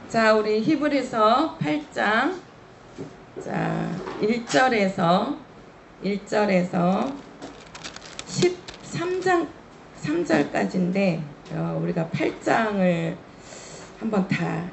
자, 우리 히브리서 8장 자 1절에서 13장 3절까지인데 우리가 8장을 한번 다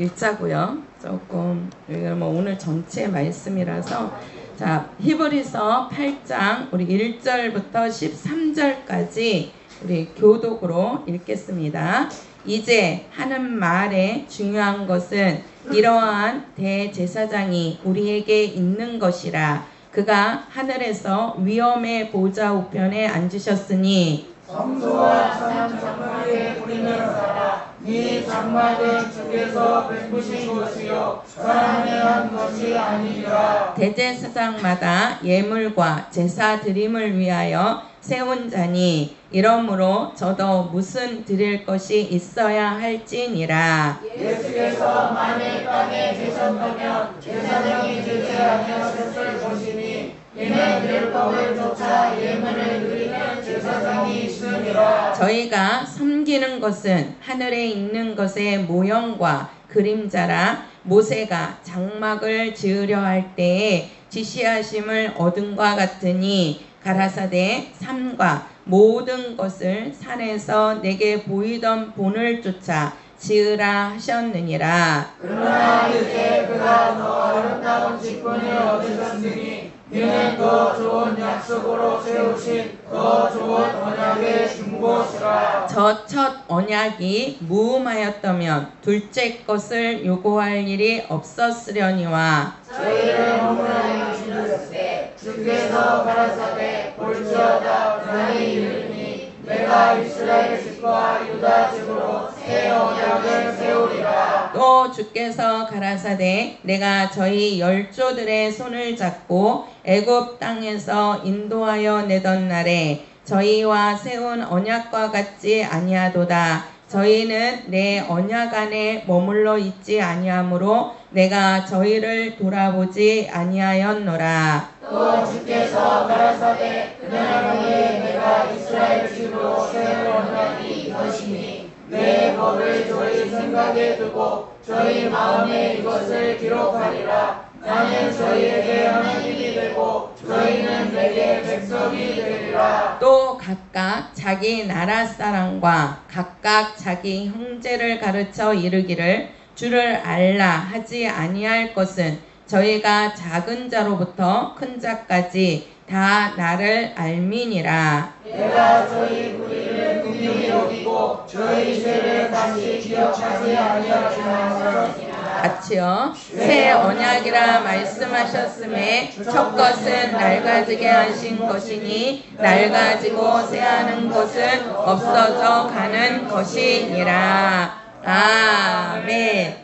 읽자고요. 조금 뭐 오늘 전체 말씀이라서 자 히브리서 8장 우리 1절부터 13절까지 우리 교독으로 읽겠습니다. 이제 하는 말의 중요한 것은 이러한 대제사장이 우리에게 있는 것이라. 그가 하늘에서 위엄의 보좌 우편에 앉으셨으니 성소와 산 장막에 우리는 살아 네 장막은 주께서 베푸신 것이요 사람이 한 것이 아니라. 대제사장마다 예물과 제사 드림을 위하여 세운 자니 이러므로 저도 무슨 드릴 것이 있어야 할지니라. 예수께서 만일 땅에 계셨다면 제사장이 되지 아니하셨을 것이니 이는 율법을 쫓아 예물을 드리는 제사장이 있으니라. 저희가 섬기는 것은 하늘에 있는 것의 모형과 그림자라. 모세가 장막을 지으려 할 때에 지시하심을 얻은과 같으니 가라사대 산과 모든 것을 산에서 내게 보이던 본을 쫓아 지으라 하셨느니라. 그러나 이제 그가 더 아름다운 직분을 얻으셨으니 이는 더 좋은 약속으로 세우신 더 좋은 언약의 중보시라. 저 첫 언약이 무음하였다면 둘째 것을 요구할 일이 없었으려니와 저희를 허물하여 주셨으되 주께서 가라사대 볼지어다 나의 이름이 내가 이스라엘 집과 유다 집으로 새 언약을 세우리라. 또 주께서 가라사대 내가 저희 열조들의 손을 잡고 애굽 땅에서 인도하여 내던 날에 저희와 세운 언약과 같지 아니하도다. 저희는 내 언약 안에 머물러 있지 아니하므로 내가 저희를 돌아보지 아니하였노라. 또 주께서 가라사대 그날에 내가 이스라엘 집으로 세운 언약이 이것이니 내 법을 저희 생각에 두고 저희 마음에 이것을 기록하리라. 나는 저희에게 하나님이 되고 저희는 내게 백성이 되리라. 또 각각 자기 나라 사람과 각각 자기 형제를 가르쳐 이르기를 주를 알라 하지 아니할 것은 저희가 작은 자로부터 큰 자까지 다 나를 알미니라. 내가 저희 불의를 긍휼히 여기고 저희 죄를 다시 기억하지 아니하시나니 같이요. 새 언약이라 말씀하셨음에 첫 것은 낡아지게 하신 것이니 낡아지고 새하는 것은 없어져 가는 것이니라. 아멘.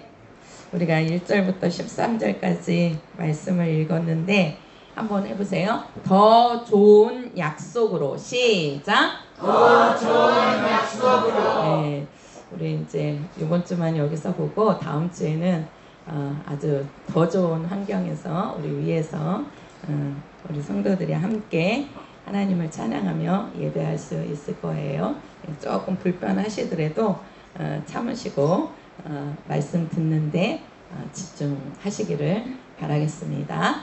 우리가 1절부터 13절까지 말씀을 읽었는데 한번 해보세요. 더 좋은 약속으로 시작. 더 좋은 약속으로. 네. 우리 이제 이번 주만 여기서 보고 다음 주에는 아주 더 좋은 환경에서 우리 위에서 우리 성도들이 함께 하나님을 찬양하며 예배할 수 있을 거예요. 조금 불편하시더라도 참으시고 말씀 듣는데 집중하시기를 바라겠습니다.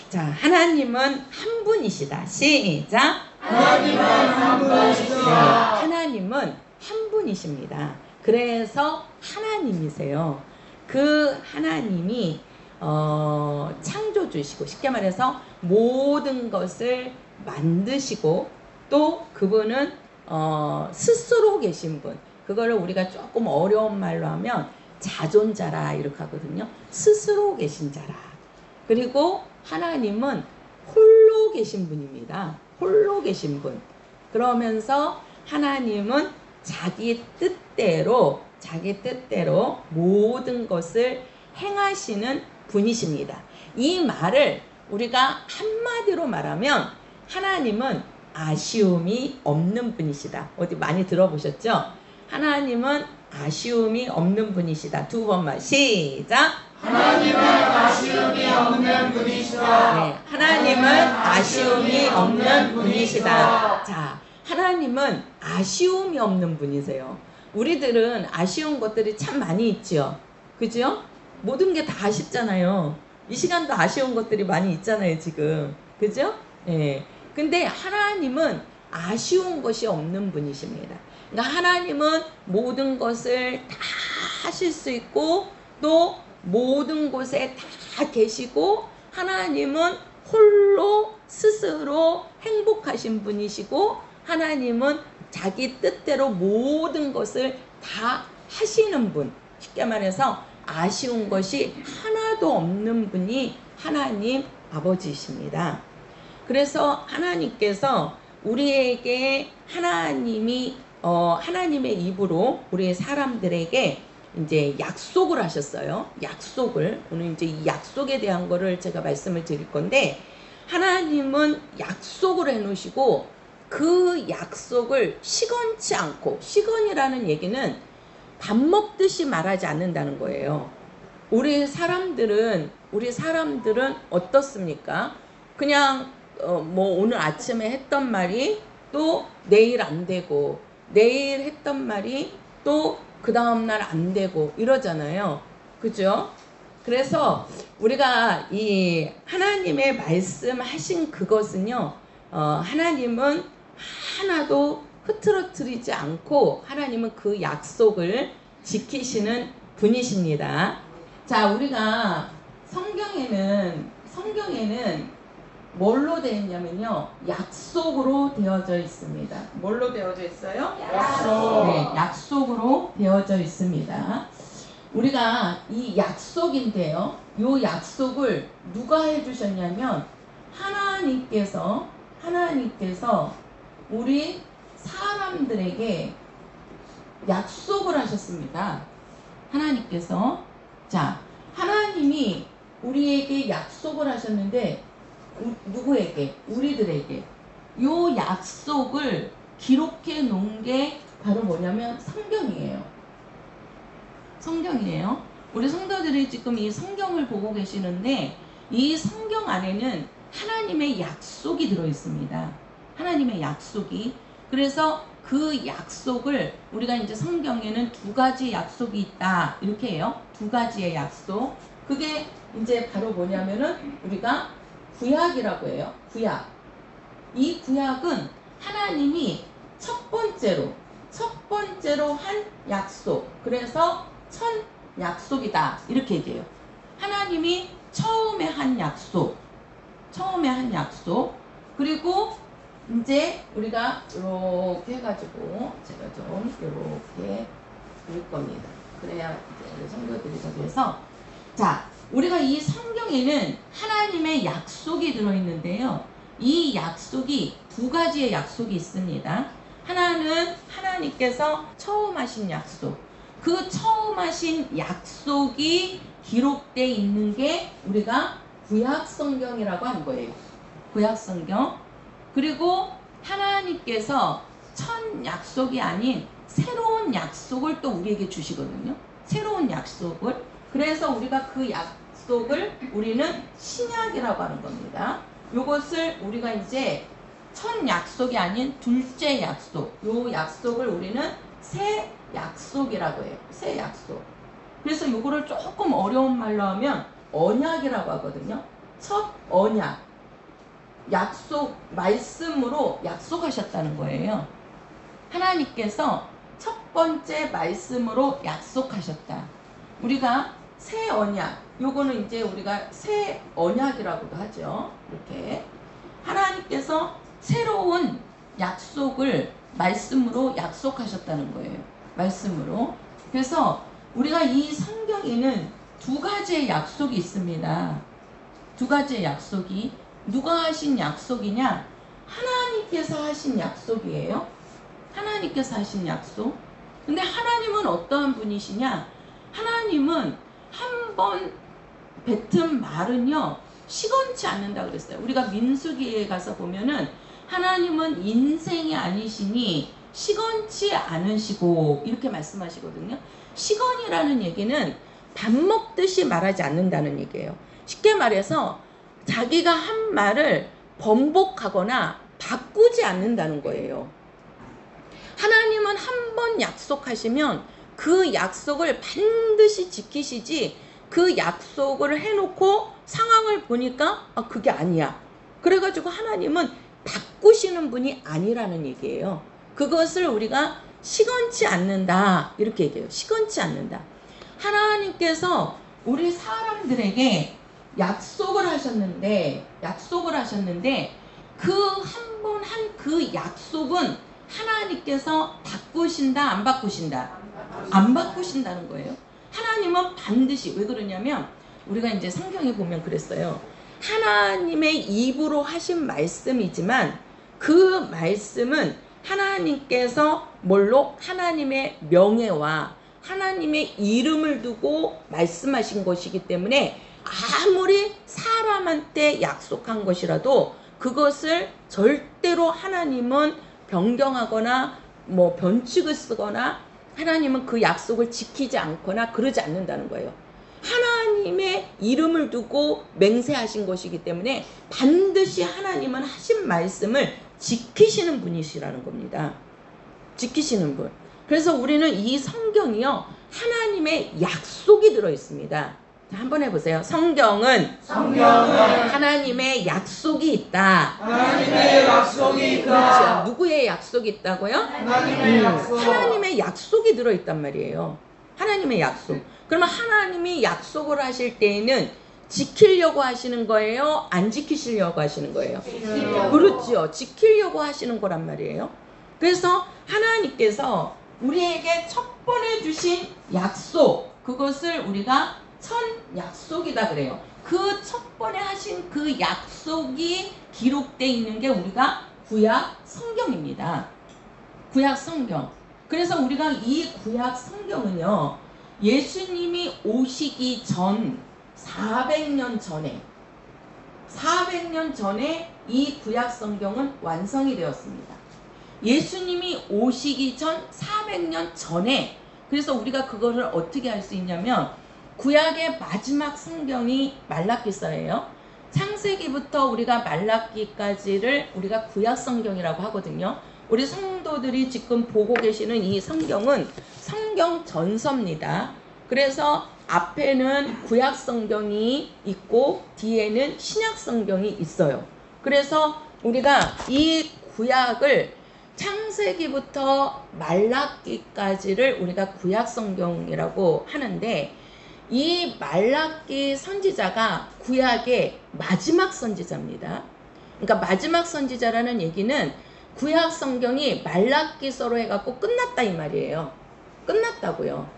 자, 하나님은 한 분이시다. 시작. 하나님은 한 분이시다. 네, 하나님은 한 분이십니다. 그래서 하나님이세요. 그 하나님이 창조주시고 쉽게 말해서 모든 것을 만드시고 또 그분은 스스로 계신 분. 그거를 우리가 조금 어려운 말로 하면 자존자라 이렇게 하거든요. 스스로 계신 자라. 그리고 하나님은 홀로 계신 분입니다. 홀로 계신 분. 그러면서 하나님은 자기 뜻대로 모든 것을 행하시는 분이십니다. 이 말을 우리가 한마디로 말하면 하나님은 아쉬움이 없는 분이시다. 어디 많이 들어보셨죠? 하나님은 아쉬움이 없는 분이시다. 두 번만 시작. 하나님은 아쉬움이 없는 분이시다. 네, 하나님은 아쉬움이 없는 분이시다. 자, 하나님은 아쉬움이 없는 분이세요. 우리들은 아쉬운 것들이 참 많이 있죠. 그죠? 모든 게 다 아쉽잖아요. 이 시간도 아쉬운 것들이 많이 있잖아요, 지금. 그죠? 예. 근데 하나님은 아쉬운 것이 없는 분이십니다. 그러니까 하나님은 모든 것을 다 하실 수 있고 또 모든 곳에 다 계시고 하나님은 홀로 스스로 행복하신 분이시고 하나님은 자기 뜻대로 모든 것을 다 하시는 분. 쉽게 말해서 아쉬운 것이 하나도 없는 분이 하나님 아버지이십니다. 그래서 하나님께서 우리에게 하나님의 입으로 우리 사람들에게 이제 약속을 하셨어요. 약속을. 오늘 이제 이 약속에 대한 거를 제가 말씀을 드릴 건데 하나님은 약속을 해놓으시고 그 약속을 시건치 않고 시건이라는 얘기는 밥 먹듯이 말하지 않는다는 거예요. 우리 사람들은 어떻습니까? 그냥 뭐 오늘 아침에 했던 말이 또 내일 안 되고 내일 했던 말이 또 그 다음날 안 되고 이러잖아요. 그죠? 그래서 우리가 이 하나님의 말씀하신 그것은요, 하나님은 하나도 흐트러뜨리지 않고 하나님은 그 약속을 지키시는 분이십니다. 자, 우리가 성경에는 뭘로 되어 있냐면요, 약속으로 되어져 있습니다. 뭘로 되어져 있어요? 약속. 네, 약속으로 되어져 있습니다. 우리가 이 약속인데요, 이 약속을 누가 해주셨냐면 하나님께서 우리 사람들에게 약속을 하셨습니다. 하나님께서. 자, 하나님이 우리에게 약속을 하셨는데 누구에게? 우리들에게. 요 약속을 기록해 놓은 게 바로 뭐냐면 성경이에요. 우리 성도들이 지금 이 성경을 보고 계시는데 이 성경 안에는 하나님의 약속이 들어 있습니다. 하나님의 약속이. 그래서 그 약속을 우리가 이제 성경에는 두 가지 약속이 있다 이렇게 해요. 두 가지의 약속. 그게 이제 바로 뭐냐면은 우리가 구약이라고 해요. 구약. 이 구약은 하나님이 첫 번째로 한 약속. 그래서 첫 약속이다 이렇게 얘기해요. 하나님이 처음에 한 약속. 그리고 이제 우리가 이렇게 해가지고 제가 좀 이렇게 볼 겁니다. 그래야 이제 성도들이 저기에서 자, 우리가 이 성경에는 하나님의 약속이 들어있는데요. 이 약속이 두 가지의 약속이 있습니다. 하나는 하나님께서 처음 하신 약속. 그 처음 하신 약속이 기록되어 있는 게 우리가 구약 성경이라고 한 거예요. 구약 성경. 그리고 하나님께서 첫 약속이 아닌 새로운 약속을 또 우리에게 주시거든요. 새로운 약속을. 그래서 우리가 그 약속을 우리는 신약이라고 하는 겁니다. 요것을 우리가 이제 첫 약속이 아닌 둘째 약속. 요 약속을 우리는 새 약속이라고 해요. 새 약속. 그래서 요거를 조금 어려운 말로 하면 언약이라고 하거든요. 첫 언약. 약속, 말씀으로 약속하셨다는 거예요. 하나님께서 첫 번째 말씀으로 약속하셨다. 우리가 새 언약, 요거는 이제 우리가 새 언약이라고도 하죠. 이렇게 하나님께서 새로운 약속을 말씀으로 약속하셨다는 거예요. 말씀으로. 그래서 우리가 이 성경에는 두 가지의 약속이 있습니다. 두 가지의 약속이 누가 하신 약속이냐? 하나님께서 하신 약속이에요. 하나님께서 하신 약속. 근데 하나님은 어떠한 분이시냐? 하나님은 한 번 뱉은 말은요, 시건치 않는다 그랬어요. 우리가 민수기에 가서 보면은 하나님은 인생이 아니시니 시건치 않으시고 이렇게 말씀하시거든요. 시건이라는 얘기는 밥 먹듯이 말하지 않는다는 얘기예요. 쉽게 말해서 자기가 한 말을 번복하거나 바꾸지 않는다는 거예요. 하나님은 한 번 약속하시면 그 약속을 반드시 지키시지, 그 약속을 해놓고 상황을 보니까 그게 아니야. 그래가지고 하나님은 바꾸시는 분이 아니라는 얘기예요. 그것을 우리가 시건치 않는다 이렇게 얘기해요. 시건치 않는다. 하나님께서 우리 사람들에게 약속을 하셨는데 그 한 번 한 그 약속은 하나님께서 바꾸신다 안 바꾸신다? 안 바꾸신다는 거예요. 하나님은 반드시, 왜 그러냐면 우리가 이제 성경에 보면 그랬어요. 하나님의 입으로 하신 말씀이지만 그 말씀은 하나님께서 뭘로? 하나님의 명예와 하나님의 이름을 두고 말씀하신 것이기 때문에 아무리 사람한테 약속한 것이라도 그것을 절대로 하나님은 변경하거나 뭐 변칙을 쓰거나 하나님은 그 약속을 지키지 않거나 그러지 않는다는 거예요. 하나님의 이름을 두고 맹세하신 것이기 때문에 반드시 하나님은 하신 말씀을 지키시는 분이시라는 겁니다. 지키시는 분. 그래서 우리는 이 성경이요, 하나님의 약속이 들어있습니다. 자, 한번 해보세요. 성경은 하나님의 약속이 있다. 하나님의 약속이 있다. 그렇죠. 누구의 약속이 있다고요? 하나님의 약속. 하나님의 약속이 들어있단 말이에요. 하나님의 약속. 그러면 하나님이 약속을 하실 때에는 지키려고 하시는 거예요? 안 지키시려고 하시는 거예요? 그렇죠. 지키려고 하시는 거란 말이에요. 그래서 하나님께서 우리에게 첫 번에 주신 약속, 그것을 우리가 첫 약속이다 그래요. 그 첫 번에 하신 그 약속이 기록되어 있는 게 우리가 구약 성경입니다. 구약 성경. 그래서 우리가 이 구약 성경은요, 예수님이 오시기 전 400년 전에 이 구약 성경은 완성이 되었습니다. 예수님이 오시기 전 400년 전에, 그래서 우리가 그거를 어떻게 할 수 있냐면 구약의 마지막 성경이 말라기서예요. 창세기부터 우리가 말라기까지를 우리가 구약 성경이라고 하거든요. 우리 성도들이 지금 보고 계시는 이 성경은 성경 전서입니다. 그래서 앞에는 구약 성경이 있고 뒤에는 신약 성경이 있어요. 그래서 우리가 이 구약을 창세기부터 말라기까지를 우리가 구약 성경이라고 하는데, 이 말라기 선지자가 구약의 마지막 선지자입니다. 그러니까 마지막 선지자라는 얘기는 구약 성경이 말라기서로 해갖고 끝났다 이 말이에요. 끝났다고요.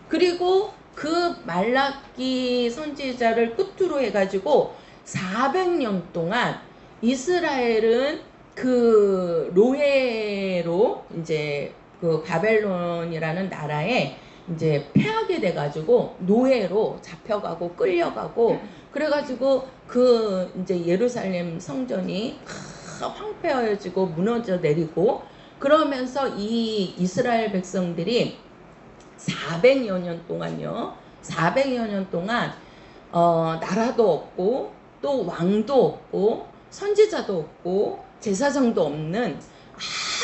그리고 그 말라기 선지자를 끝으로 해가지고 400년 동안 이스라엘은 그 노예로 이제 그 바벨론이라는 나라에 이제 패하게 돼가지고 노예로 잡혀가고 끌려가고, 그래가지고 그 이제 예루살렘 성전이 황폐해지고 무너져 내리고, 그러면서 이 이스라엘 백성들이 400여 년 동안요, 400여 년 동안 나라도 없고 또 왕도 없고 선지자도 없고 제사장도 없는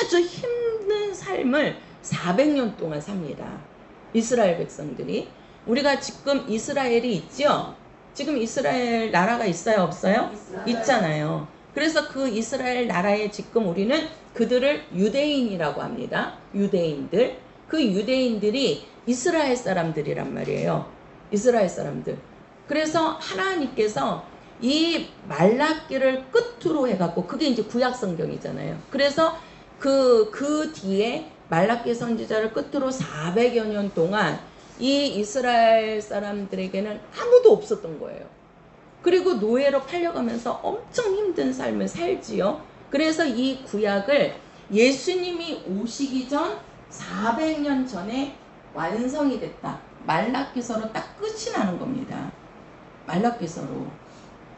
아주 힘든 삶을 400년 동안 삽니다. 이스라엘 백성들이. 우리가 지금 이스라엘이 있죠? 지금 이스라엘 나라가 있어요? 없어요? 있잖아요. 그래서 그 이스라엘 나라에 지금 우리는 그들을 유대인이라고 합니다. 유대인들. 그 유대인들이 이스라엘 사람들이란 말이에요. 이스라엘 사람들. 그래서 하나님께서 이 말라기를 끝으로 해갖고, 그게 이제 구약 성경이잖아요. 그래서 그 뒤에 말라기 선지자를 끝으로 400여 년 동안 이 이스라엘 사람들에게는 아무도 없었던 거예요. 그리고 노예로 팔려가면서 엄청 힘든 삶을 살지요. 그래서 이 구약을 예수님이 오시기 전 400년 전에 완성이 됐다. 말라기서로 딱 끝이 나는 겁니다. 말라기서로.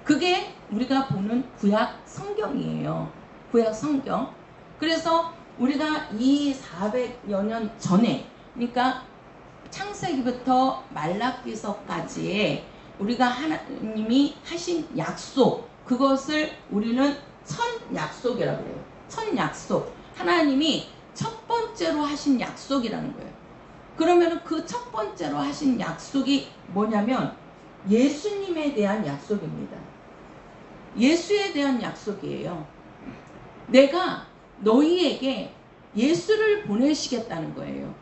그게 우리가 보는 구약 성경이에요. 구약 성경. 그래서 우리가 이 400여 년 전에, 그러니까 창세기부터 말라기서까지의 우리가 하나님이 하신 약속, 그것을 우리는 첫 약속이라고 해요. 첫 약속. 하나님이 첫 번째로 하신 약속이라는 거예요. 그러면 그 첫 번째로 하신 약속이 뭐냐면 예수님에 대한 약속입니다. 예수에 대한 약속이에요. 내가 너희에게 예수를 보내시겠다는 거예요.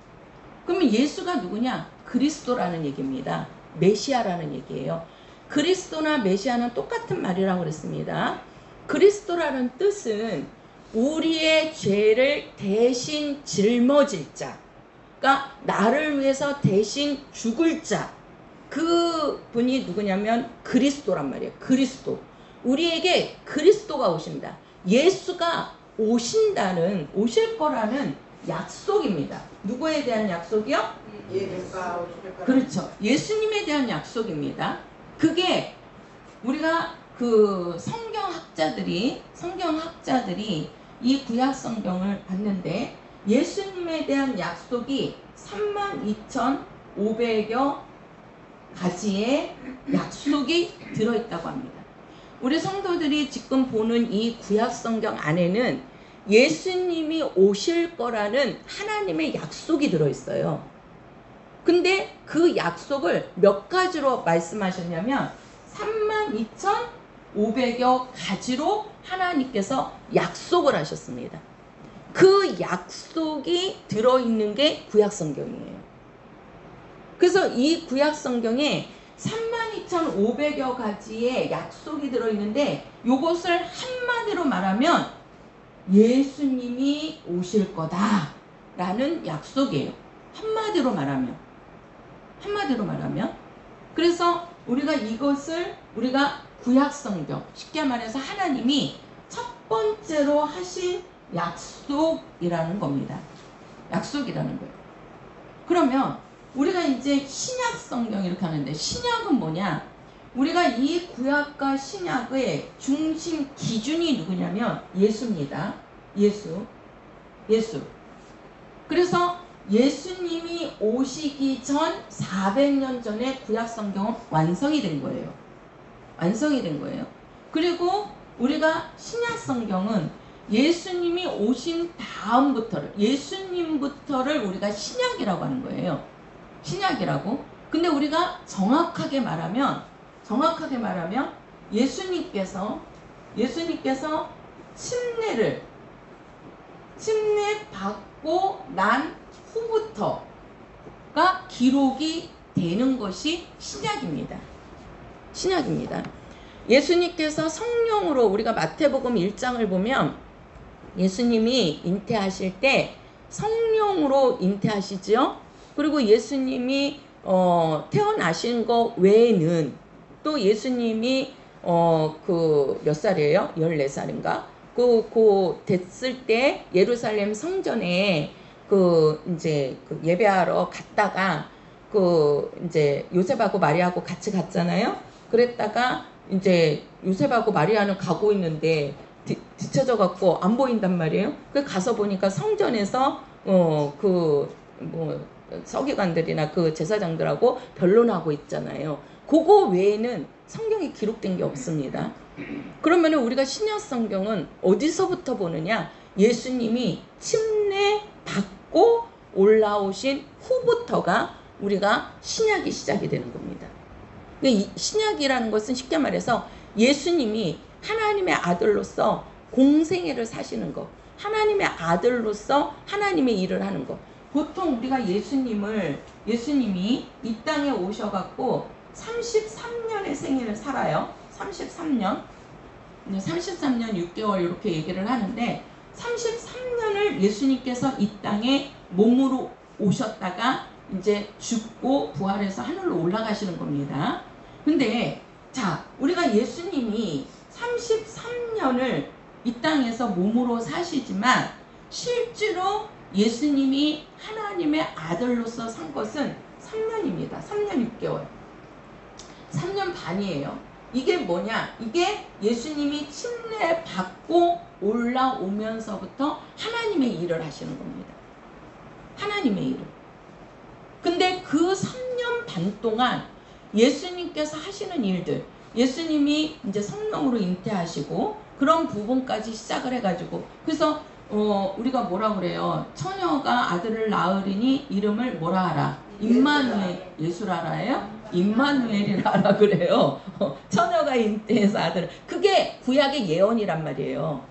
그러면 예수가 누구냐? 그리스도라는 얘기입니다. 메시아라는 얘기예요. 그리스도나 메시아는 똑같은 말이라고 그랬습니다. 그리스도라는 뜻은 우리의 죄를 대신 짊어질 자, 그러니까 나를 위해서 대신 죽을 자, 그 분이 누구냐면 그리스도란 말이에요. 그리스도. 우리에게 그리스도가 오십니다. 예수가 오실 거라는 약속입니다. 누구에 대한 약속이요? 예수가 오실 거라. 그렇죠. 예수님에 대한 약속입니다. 그게 우리가 그 성경학자들이 이 구약 성경을 봤는데 예수님에 대한 약속이 32,500여 가지의 약속이 들어있다고 합니다. 우리 성도들이 지금 보는 이 구약 성경 안에는 예수님이 오실 거라는 하나님의 약속이 들어있어요. 근데 그 약속을 몇 가지로 말씀하셨냐면 32,500여 가지로 하나님께서 약속을 하셨습니다. 그 약속이 들어있는 게 구약 성경이에요. 그래서 이 구약 성경에 32,500여 가지의 약속이 들어있는데 이것을 한마디로 말하면 예수님이 오실 거다라는 약속이에요. 한마디로 말하면. 그래서 우리가 구약 성경, 쉽게 말해서 하나님이 첫 번째로 하신 약속이라는 겁니다. 약속이라는 거예요. 그러면 우리가 이제 신약 성경 이렇게 하는데 신약은 뭐냐? 우리가 이 구약과 신약의 중심 기준이 누구냐면 예수입니다. 예수. 그래서 예수님이 오시기 전 400년 전에 구약 성경은 완성이 된 거예요. 그리고 우리가 신약 성경은 예수님이 오신 다음부터를, 예수님부터를 우리가 신약이라고 하는 거예요. 신약이라고. 근데 우리가 정확하게 말하면 예수님께서 침례 받고 난 후부터가 기록이 되는 것이 신약입니다. 예수님께서 성령으로, 우리가 마태복음 1장을 보면 예수님이 잉태하실 때 성령으로 잉태하시죠. 그리고 예수님이 태어나신 거 외에는 또 예수님이 그 몇 살이에요? 14살인가? 그 됐을 때 예루살렘 성전에 이제 예배하러 갔다가 이제 요셉하고 마리아하고 같이 갔잖아요. 그랬다가 이제 요셉하고 마리아는 가고 있는데 뒤쳐져 갖고 안 보인단 말이에요. 그 가서 보니까 성전에서 서기관들이나 그 제사장들하고 변론하고 있잖아요. 그거 외에는 성경에 기록된 게 없습니다. 그러면 우리가 신약 성경은 어디서부터 보느냐? 예수님이 침례 받고 올라오신 후부터가 우리가 신약이 시작이 되는 겁니다. 이 신약이라는 것은 쉽게 말해서 예수님이 하나님의 아들로서 공생애를 사시는 것, 하나님의 아들로서 하나님의 일을 하는 것. 보통 우리가 예수님이 이 땅에 오셔갖고 33년의 생애를 살아요. 33년 6개월 이렇게 얘기를 하는데 33년을 예수님께서 이 땅에 몸으로 오셨다가 이제 죽고 부활해서 하늘로 올라가시는 겁니다. 근데 자, 우리가 예수님이 33년을 이 땅에서 몸으로 사시지만 실제로 예수님이 하나님의 아들로서 산 것은 3년입니다. 3년 6개월. 3년 반이에요. 이게 뭐냐? 이게 예수님이 침례 받고 올라오면서부터 하나님의 일을 하시는 겁니다. 하나님의 일을. 근데 그 3년 반 동안 예수님께서 하시는 일들, 예수님이 이제 성령으로 잉태하시고 그런 부분까지 시작을 해가지고, 그래서 우리가 뭐라 그래요? 처녀가 아들을 낳으리니 이름을 뭐라 하라? 임마누엘. 예수라라예요? 임마누엘이라 하라 그래요. 처녀가 잉태해서 아들을. 그게 구약의 예언이란 말이에요.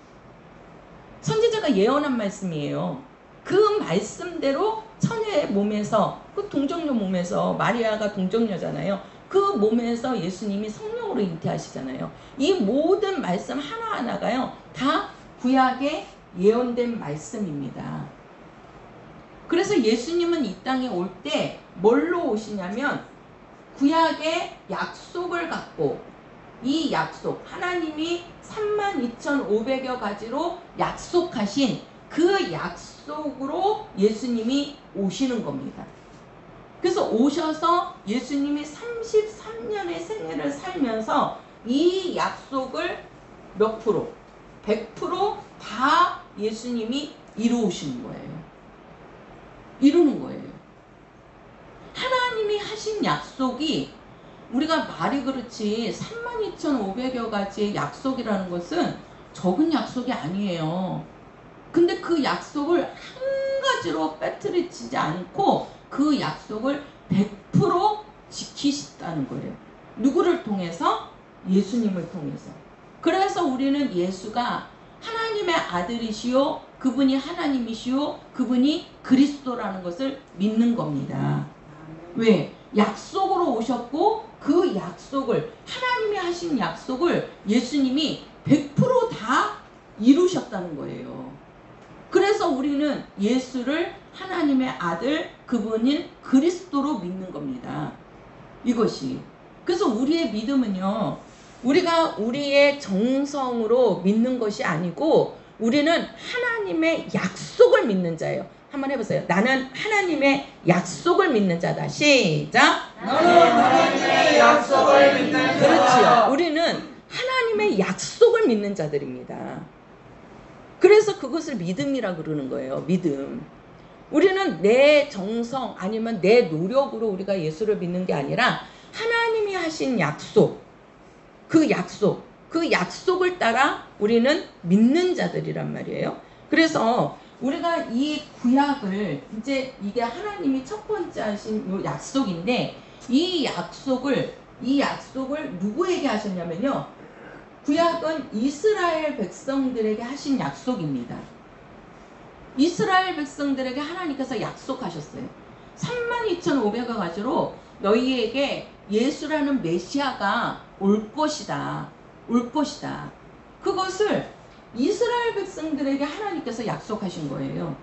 선지자가 예언한 말씀이에요. 그 말씀대로 처녀의 몸에서, 그 동정녀 몸에서, 마리아가 동정녀잖아요. 그 몸에서 예수님이 성령으로 잉태하시잖아요. 이 모든 말씀 하나하나가요, 다 구약의 예언된 말씀입니다. 그래서 예수님은 이 땅에 올 때 뭘로 오시냐면 구약의 약속을 갖고, 이 약속, 하나님이 32,500여 가지로 약속하신 그 약속으로 예수님이 오시는 겁니다. 그래서 오셔서 예수님이 33년의 생애를 살면서 이 약속을 몇 프로? 100% 다 예수님이 이루시는 거예요. 이루는 거예요. 하나님이 하신 약속이, 우리가 말이 그렇지 32,500여 가지의 약속이라는 것은 적은 약속이 아니에요. 근데 그 약속을 한 가지로 빼뜨리지 않고 그 약속을 100% 지키셨다는 거예요. 누구를 통해서? 예수님을 통해서. 그래서 우리는 예수가 하나님의 아들이시오, 그분이 하나님이시오, 그분이 그리스도라는 것을 믿는 겁니다. 왜? 약속으로 오셨고 그 약속을, 하나님이 하신 약속을 예수님이 100% 다 이루셨다는 거예요. 그래서 우리는 예수를 하나님의 아들, 그분인 그리스도로 믿는 겁니다. 이것이. 그래서 우리의 믿음은요, 우리가 우리의 정성으로 믿는 것이 아니고 우리는 하나님의 약속을 믿는 자예요. 한번 해보세요. 나는 하나님의 약속을 믿는 자다. 시작. 너는 하나님의 약속을 믿는 자다. 그렇지요. 우리는 하나님의 약속을 믿는 자들입니다. 그래서 그것을 믿음이라 그러는 거예요. 믿음. 우리는 내 정성 아니면 내 노력으로 우리가 예수를 믿는 게 아니라 하나님이 하신 약속, 그 약속을 따라 우리는 믿는 자들이란 말이에요. 그래서 우리가 이 구약을, 이제 이게 하나님이 첫 번째 하신 요 약속인데, 이 약속을 누구에게 하셨냐면요, 구약은 이스라엘 백성들에게 하신 약속입니다. 이스라엘 백성들에게 하나님께서 약속하셨어요. 32,500여 가지로 너희에게 예수라는 메시아가 올 것이다. 올 것이다. 그것을 이스라엘 백성들에게 하나님께서 약속하신 거예요.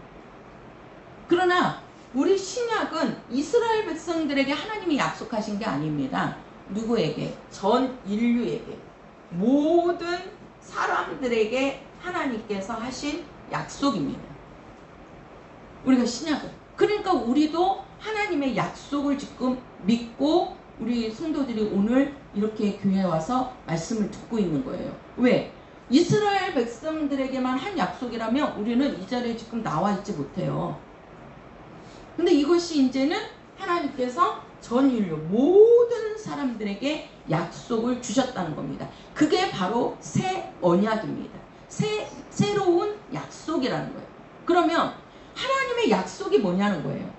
그러나 우리 신약은 이스라엘 백성들에게 하나님이 약속하신 게 아닙니다. 누구에게? 전 인류에게. 모든 사람들에게 하나님께서 하신 약속입니다. 우리가 신약은. 그러니까 우리도 하나님의 약속을 지금 믿고 우리 성도들이 오늘 이렇게 교회에 와서 말씀을 듣고 있는 거예요. 왜? 이스라엘 백성들에게만 한 약속이라면 우리는 이 자리에 지금 나와 있지 못해요. 근데 이것이 이제는 하나님께서 전 인류 모든 사람들에게 약속을 주셨다는 겁니다. 그게 바로 새 언약입니다. 새로운 약속이라는 거예요. 그러면 하나님의 약속이 뭐냐는 거예요.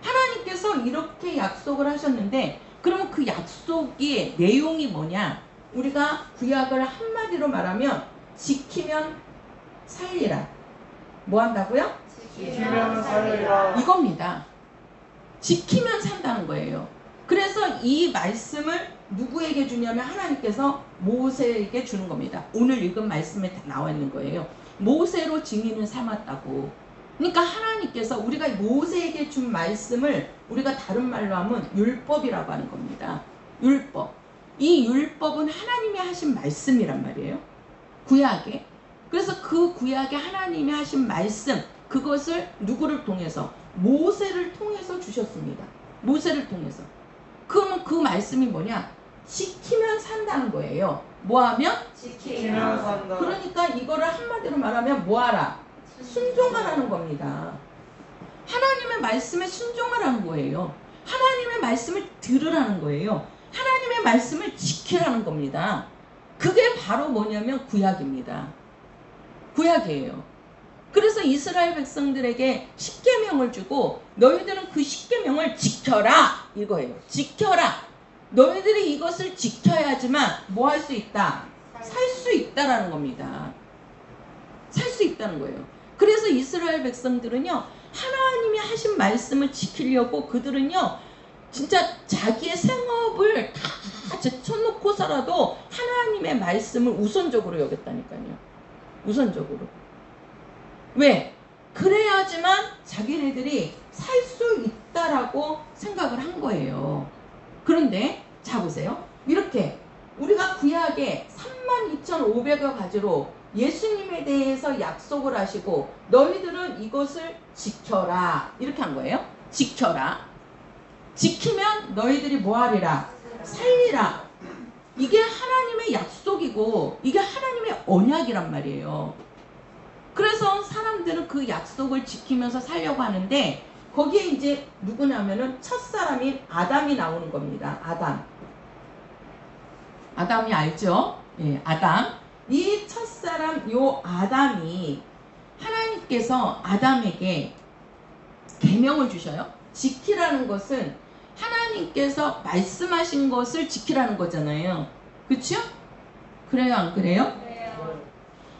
하나님께서 이렇게 약속을 하셨는데, 그러면 그 약속의 내용이 뭐냐? 우리가 구약을 한마디로 말하면 지키면 살리라. 뭐 한다고요? 지키면 살리라. 이겁니다. 지키면 산다는 거예요. 그래서 이 말씀을 누구에게 주냐면 하나님께서 모세에게 주는 겁니다. 오늘 읽은 말씀에 다 나와 있는 거예요. 모세로 증인을 삼았다고. 그러니까 하나님께서 우리가 모세에게 준 말씀을 우리가 다른 말로 하면 율법이라고 하는 겁니다. 율법. 이 율법은 하나님이 하신 말씀이란 말이에요. 구약에. 그래서 그 구약에 하나님이 하신 말씀, 그것을 누구를 통해서? 모세를 통해서 주셨습니다. 모세를 통해서. 그러면 그 말씀이 뭐냐? 지키면 산다는 거예요. 뭐하면? 지키면 산다. 그러니까 이거를 한마디로 말하면 뭐하라? 순종하라는 겁니다. 하나님의 말씀에 순종하라는 거예요. 하나님의 말씀을 들으라는 거예요. 하나님의 말씀을 지키라는 겁니다. 그게 바로 뭐냐면 구약입니다. 구약이에요. 그래서 이스라엘 백성들에게 십계명을 주고 너희들은 그 십계명을 지켜라 이거예요. 지켜라. 너희들이 이것을 지켜야지만 뭐 할 수 있다? 살 수 있다라는 겁니다. 살 수 있다는 거예요. 그래서 이스라엘 백성들은요, 하나님이 하신 말씀을 지키려고 그들은요, 진짜 자기의 생업을 다 제쳐놓고서라도 하나님의 말씀을 우선적으로 여겼다니까요. 우선적으로. 왜? 그래야지만 자기네들이 살 수 있다라고 생각을 한 거예요. 그런데 자 보세요. 이렇게 우리가 구약에 32,500여 가지로 예수님에 대해서 약속을 하시고 너희들은 이것을 지켜라 이렇게 한 거예요. 지켜라. 지키면 너희들이 뭐하리라? 살리라. 이게 하나님의 약속이고 이게 하나님의 언약이란 말이에요. 그래서 사람들은 그 약속을 지키면서 살려고 하는데 거기에 이제 누구냐면은 첫사람인 아담이 나오는 겁니다. 아담이 알죠? 예, 아담. 이 첫사람 요 아담이 하나님께서 아담에게 계명을 주셔요. 지키라는 것은 하나님께서 말씀하신 것을 지키라는 거잖아요. 그렇죠? 그래요, 안 그래요?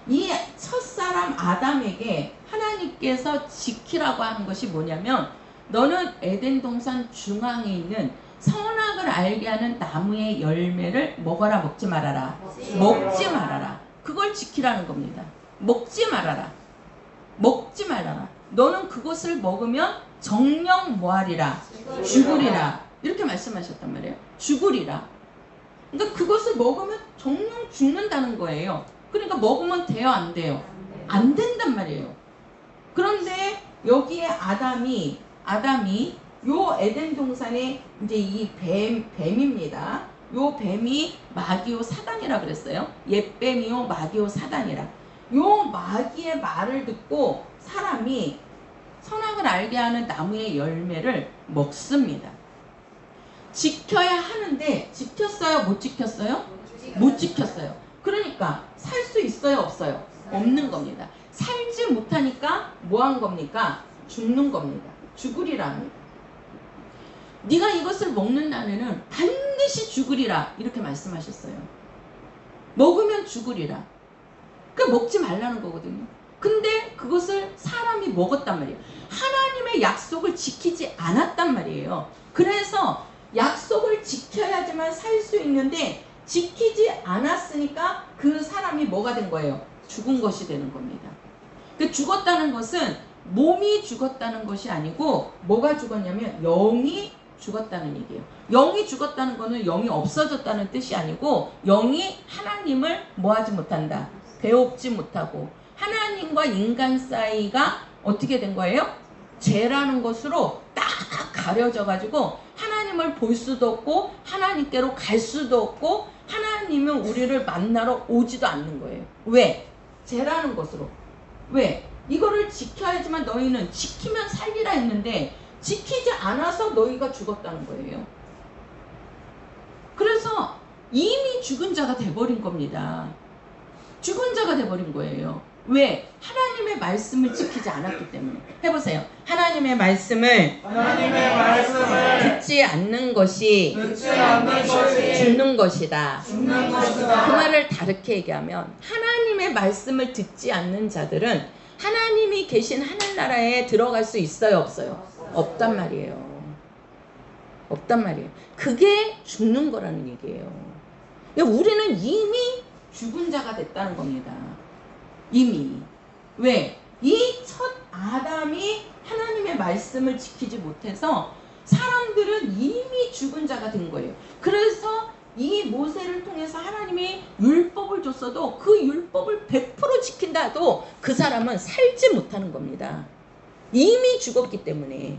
이 첫사람 아담에게 하나님께서 지키라고 하는 것이 뭐냐면 너는 에덴 동산 중앙에 있는 선악을 알게 하는 나무의 열매를 먹어라 먹지 말아라. 먹지 말아라. 그걸 지키라는 겁니다. 먹지 말아라. 먹지 말아라. 너는 그것을 먹으면 정령 뭐하리라? 죽으리라. 이렇게 말씀하셨단 말이에요. 죽으리라. 그러니까 그것을 먹으면 정령 죽는다는 거예요. 그러니까 먹으면 돼요, 안 돼요? 안 된단 말이에요. 그런데 여기에 아담이 요 에덴 동산에 이제 이 뱀입니다. 요 뱀이 마귀요 사단이라 그랬어요. 옛뱀이요 마귀요 사단이라. 요 마귀의 말을 듣고 사람이 선악을 알게 하는 나무의 열매를 먹습니다. 지켜야 하는데 지켰어요? 못 지켰어요? 못 지켰어요. 그러니까 살 수 있어요? 없어요? 없는 겁니다. 살지 못하니까 뭐 한 겁니까? 죽는 겁니다. 죽으리라는. 네가 이것을 먹는 날에는 반드시 죽으리라 이렇게 말씀하셨어요. 먹으면 죽으리라. 그러니까 먹지 말라는 거거든요. 근데 그것을 사람이 먹었단 말이에요. 하나님의 약속을 지키지 않았단 말이에요. 그래서 약속을 지켜야지만 살 수 있는데 지키지 않았으니까 그 사람이 뭐가 된 거예요? 죽은 것이 되는 겁니다. 그 죽었다는 것은 몸이 죽었다는 것이 아니고 뭐가 죽었냐면 영이 죽었다는 얘기예요. 영이 죽었다는 거는 영이 없어졌다는 뜻이 아니고 영이 하나님을 뭐하지 못한다. 배웁지 못하고 하나님과 인간 사이가 어떻게 된 거예요? 죄라는 것으로 딱 가려져 가지고 하나님을 볼 수도 없고 하나님께로 갈 수도 없고 하나님은 우리를 만나러 오지도 않는 거예요. 왜? 죄라는 것으로. 왜? 이거를 지켜야지만 너희는 지키면 살리라 했는데 지키지 않아서 너희가 죽었다는 거예요. 그래서 이미 죽은 자가 돼버린 겁니다. 죽은 자가 돼버린 거예요. 왜? 하나님의 말씀을 지키지 않았기 때문에. 해보세요. 하나님의 말씀을 듣지 않는 것이 죽는 것이다. 그 말을 다르게 얘기하면 하나님의 말씀을 듣지 않는 자들은 하나님이 계신 하늘나라에 들어갈 수 있어요? 없어요? 없단 말이에요. 없단 말이에요. 그게 죽는 거라는 얘기예요. 우리는 이미 죽은 자가 됐다는 겁니다. 이미. 왜? 이 첫 아담이 하나님의 말씀을 지키지 못해서 사람들은 이미 죽은 자가 된 거예요. 그래서 이 모세를 통해서 하나님이 율법을 줬어도 그 율법을 100% 지킨다도 그 사람은 살지 못하는 겁니다. 이미 죽었기 때문에.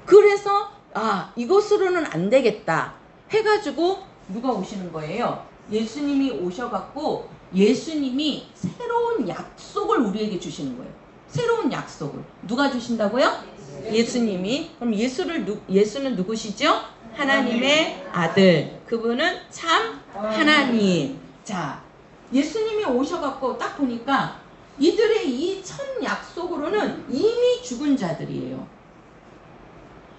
그래서 이것으로는 안 되겠다 해가지고 누가 오시는 거예요? 예수님이 오셔갖고 예수님이 새로운 약속을 우리에게 주시는 거예요. 새로운 약속을. 누가 주신다고요? 예수님이. 그럼 예수는 누구시죠? 하나님의 아들. 그분은 참 하나님. 자, 예수님이 오셔갖고 딱 보니까 이들의 이 첫 약속으로는 이미 죽은 자들이에요.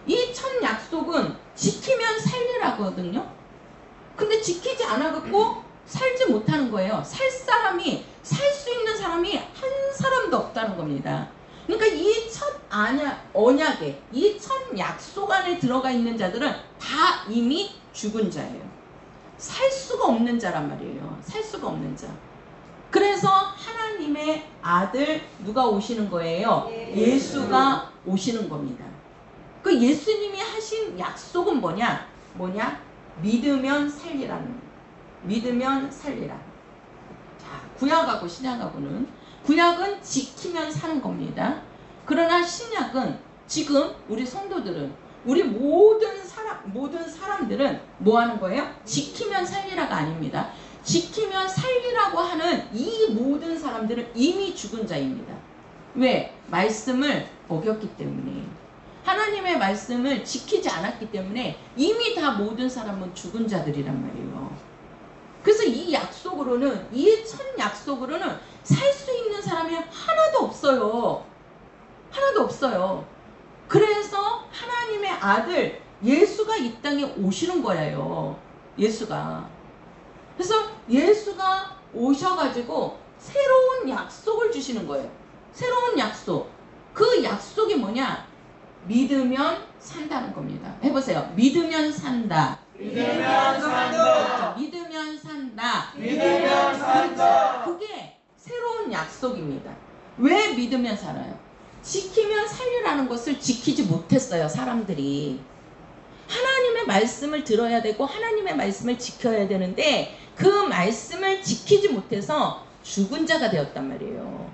이 첫 약속은 지키면 살리라거든요. 근데 지키지 않아갖고 살지 못하는 거예요. 살 수 있는 사람이 한 사람도 없다는 겁니다. 그러니까 이 첫 언약에, 이 첫 약속 안에 들어가 있는 자들은 다 이미 죽은 자예요. 살 수가 없는 자란 말이에요. 살 수가 없는 자. 그래서 하나님의 아들 누가 오시는 거예요? 예수가 오시는 겁니다. 그 예수님이 하신 약속은 뭐냐? 믿으면 살리라는 거예요. 믿으면 살리라. 자, 구약하고 신약하고는, 구약은 지키면 사는 겁니다. 그러나 신약은 지금 우리 성도들은, 우리 모든 사람들은 뭐 하는 거예요? 지키면 살리라가 아닙니다. 지키면 살리라고 하는 이 모든 사람들은 이미 죽은 자입니다. 왜? 말씀을 어겼기 때문에, 하나님의 말씀을 지키지 않았기 때문에 이미 다 모든 사람은 죽은 자들이란 말이에요. 그래서 이 약속으로는, 이 첫 약속으로는 살 수 있는 사람이 하나도 없어요. 하나도 없어요. 그래서 하나님의 아들 예수가 이 땅에 오시는 거예요. 예수가. 그래서 예수가 오셔가지고 새로운 약속을 주시는 거예요. 새로운 약속. 그 약속이 뭐냐? 믿으면 산다는 겁니다. 해보세요. 믿으면 산다. 믿으면 산다. 믿으면 산다. 믿으면 산다. 그게 새로운 약속입니다. 왜 믿으면 살아요? 지키면 살리라는 것을 지키지 못했어요, 사람들이. 하나님의 말씀을 들어야 되고 하나님의 말씀을 지켜야 되는데 그 말씀을 지키지 못해서 죽은 자가 되었단 말이에요.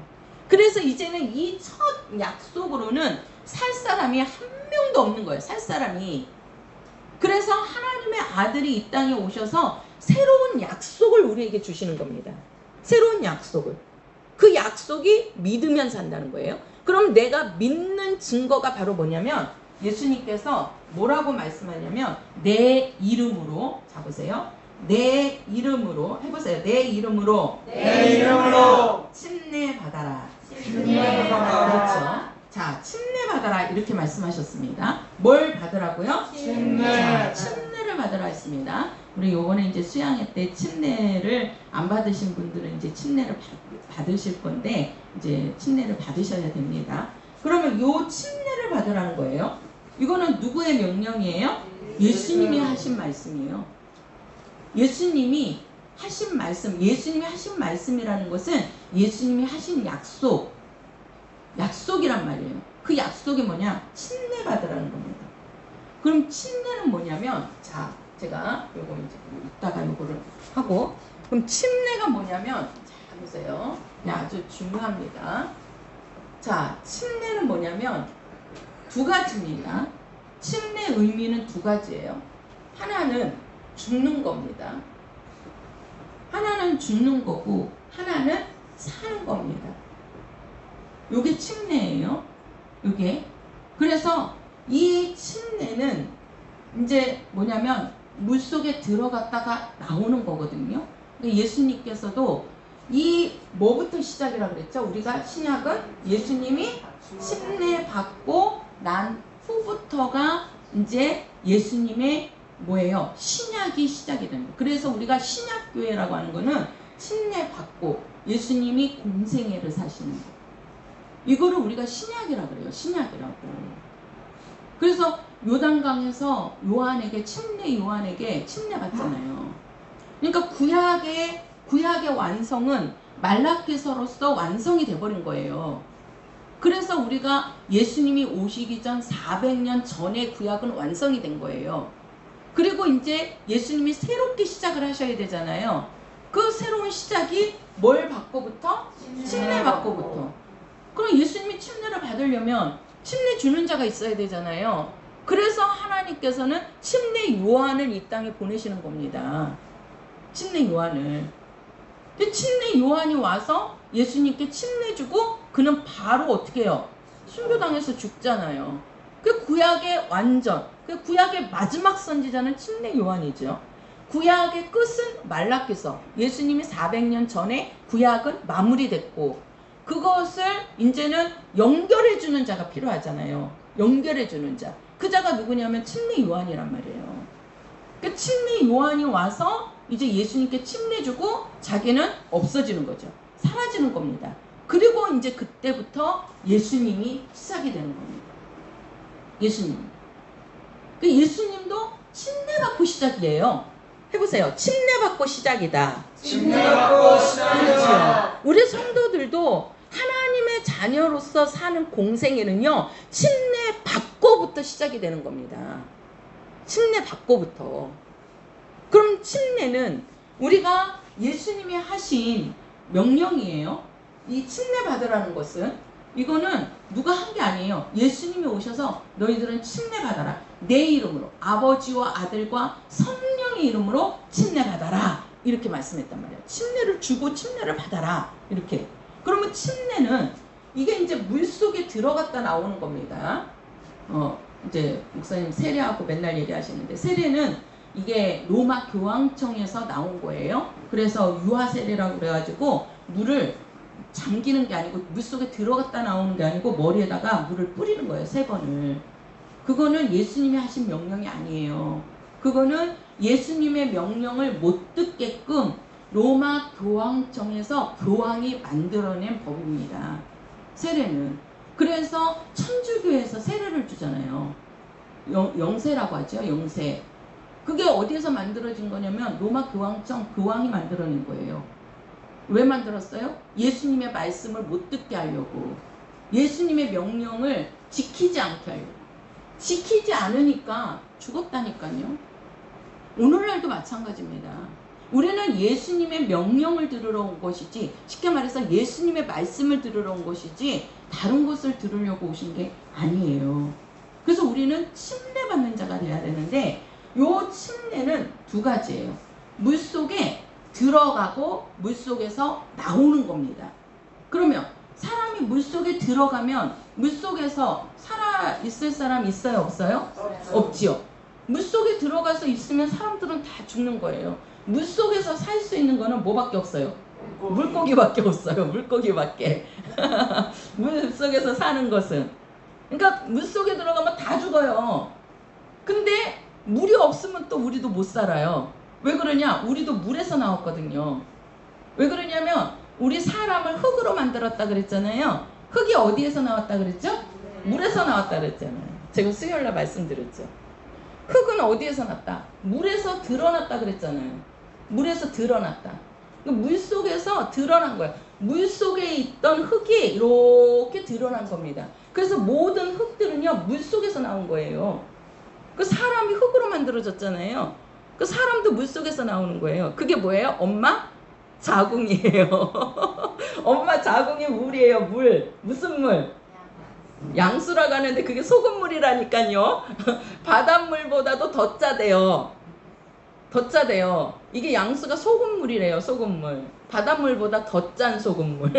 그래서 이제는 이 첫 약속으로는 살 사람이 한 명도 없는 거예요. 살 사람이. 그래서 하나님의 아들이 이 땅에 오셔서 새로운 약속을 우리에게 주시는 겁니다. 새로운 약속을. 그 약속이 믿으면 산다는 거예요. 그럼 내가 믿는 증거가 바로 뭐냐면, 예수님께서 뭐라고 말씀하냐면, 내 이름으로, 자보세요. 내 이름으로, 해보세요. 내 이름으로 침례 받아라. 침례 받아라. 그렇죠. 자, 침례 받아라 이렇게 말씀하셨습니다. 뭘 받으라고요? 침례. 침례를 받으라 했습니다. 우리 요번에 이제 수양회 때 침례를 안 받으신 분들은 이제 침례를 받으실 건데, 이제 침례를 받으셔야 됩니다. 그러면 요 침례를 받으라는 거예요. 이거는 누구의 명령이에요? 예수님이 하신 말씀이에요. 예수님이 하신 말씀, 예수님이 하신 말씀이라는 것은 예수님이 하신 약속이란 말이에요. 그 약속이 뭐냐? 침례 받으라는 겁니다. 그럼 침례는 뭐냐면, 자, 제가 요거 이제 이따가 요거를 하고, 그럼 침례가 뭐냐면, 자, 보세요. 아주 중요합니다. 자, 침례는 뭐냐면 두 가지입니다. 침례 의미는 두 가지예요. 하나는 죽는 겁니다. 하나는 죽는 거고, 하나는 사는 겁니다. 요게 침례예요. 요게. 그래서 이 침례는 이제 뭐냐면 물속에 들어갔다가 나오는 거거든요. 예수님께서도 이 뭐부터 시작이라고 그랬죠? 우리가 신약은 예수님이 침례 받고 난 후부터가 이제 예수님의 뭐예요? 신약이 시작이 됩니다. 그래서 우리가 신약교회라고 하는 거는 침례 받고 예수님이 공생애를 사시는 거. 이거를 우리가 신약이라고 그래요. 신약이라고. 그래서 요단강에서 요한에게 침례 받잖아요. 그러니까 구약의 완성은 말라기서로서 완성이 돼버린 거예요. 그래서 우리가 예수님이 오시기 전 400년 전에 구약은 완성이 된 거예요. 그리고 이제 예수님이 새롭게 시작을 하셔야 되잖아요. 그 새로운 시작이 뭘 받고부터? 침례 받고부터. 그럼 예수님이 침례를 받으려면 침례 주는 자가 있어야 되잖아요. 그래서 하나님께서는 침례 요한을 이 땅에 보내시는 겁니다. 침례 요한을. 침례 요한이 와서 예수님께 침례 주고 그는 바로 어떻게 해요? 순교당해서 죽잖아요. 그 구약의 그 구약의 마지막 선지자는 침례 요한이죠. 구약의 끝은 말라기서. 예수님이 400년 전에 구약은 마무리됐고, 그것을 이제는 연결해주는 자가 필요하잖아요. 연결해주는 자. 그 자가 누구냐면 침례 요한이란 말이에요. 그 침례 요한이 와서 이제 예수님께 침례주고 자기는 없어지는 거죠. 사라지는 겁니다. 그리고 이제 그때부터 예수님이 시작이 되는 겁니다. 예수님. 그 예수님도 침례받고 시작이에요. 해보세요. 침례받고 시작이다. 침례받고 시작이다. 우리 성도들도 하나님의 자녀로서 사는 공생애는요, 침례받고부터 시작이 되는 겁니다. 침례받고부터. 그럼 침례는 우리가 예수님이 하신 명령이에요. 이 침례받으라는 것은 이거는 누가 한 게 아니에요. 예수님이 오셔서 너희들은 침례받아라. 내 이름으로 아버지와 아들과 성령의 이름으로 침례받아라. 이렇게 말씀했단 말이에요. 침례를 주고 침례를 받아라. 이렇게. 그러면 침례는 이게 이제 물속에 들어갔다 나오는 겁니다. 이제 목사님 세례하고 맨날 얘기하시는데 세례는 이게 로마 교황청에서 나온 거예요. 그래서 유아 세례라고 그래가지고 물을 잠기는 게 아니고 물속에 들어갔다 나오는 게 아니고 머리에다가 물을 뿌리는 거예요. 3번을. 그거는 예수님이 하신 명령이 아니에요. 그거는 예수님의 명령을 못 듣게끔 로마 교황청에서 교황이 만들어낸 법입니다. 세례는. 그래서 천주교에서 세례를 주잖아요. 영세라고 하죠. 영세. 그게 어디에서 만들어진 거냐면 로마 교황청 교황이 만들어낸 거예요. 왜 만들었어요? 예수님의 말씀을 못 듣게 하려고. 예수님의 명령을 지키지 않게 하려고. 지키지 않으니까 죽었다니까요. 오늘날도 마찬가지입니다. 우리는 예수님의 명령을 들으러 온 것이지, 쉽게 말해서 예수님의 말씀을 들으러 온 것이지 다른 것을 들으려고 오신 게 아니에요. 그래서 우리는 침례받는 자가 돼야 되는데 요 침례는 두 가지예요. 물속에 들어가고 물속에서 나오는 겁니다. 그러면 사람이 물속에 들어가면 물속에서 살아 있을 사람 있어요? 없어요? 없지요. 물속에 들어가서 있으면 사람들은 다 죽는 거예요. 물속에서 살 수 있는 거는 뭐밖에 없어요? 물고기밖에 없어요. 물고기밖에. 물속에서 사는 것은. 그러니까 물속에 들어가면 다 죽어요. 근데 물이 없으면 또 우리도 못 살아요. 왜 그러냐? 우리도 물에서 나왔거든요. 왜 그러냐면 우리 사람을 흙으로 만들었다 그랬잖아요. 흙이 어디에서 나왔다 그랬죠? 물에서 나왔다 그랬잖아요. 제가 수요일날 말씀드렸죠. 흙은 어디에서 났다? 물에서 드러났다 그랬잖아요. 물에서 드러났다. 물속에서 드러난 거예요. 물속에 있던 흙이 이렇게 드러난 겁니다. 그래서 모든 흙들은요 물속에서 나온 거예요. 그 사람이 흙으로 만들어졌잖아요. 그 사람도 물속에서 나오는 거예요. 그게 뭐예요? 엄마 자궁이에요. 엄마 자궁이 물이에요. 물. 무슨 물? 양수라고 하는데 그게 소금물이라니까요. 바닷물보다도 더 짜대요. 더 짜대요. 이게 양수가 소금물이래요. 소금물. 바닷물보다 더 짠 소금물.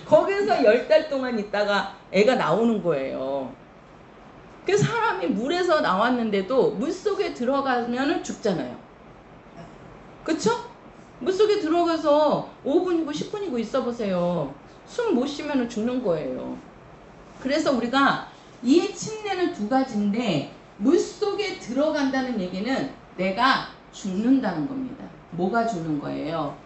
거기서 10달 동안 있다가 애가 나오는 거예요. 그 사람이 물에서 나왔는데도 물속에 들어가면 죽잖아요. 그쵸? 물속에 들어가서 5분이고 10분이고 있어 보세요. 숨 못 쉬면 죽는 거예요. 그래서 우리가 이 침례는 두 가지인데 물속에 들어간다는 얘기는 내가 죽는다는 겁니다. 뭐가 죽는 거예요?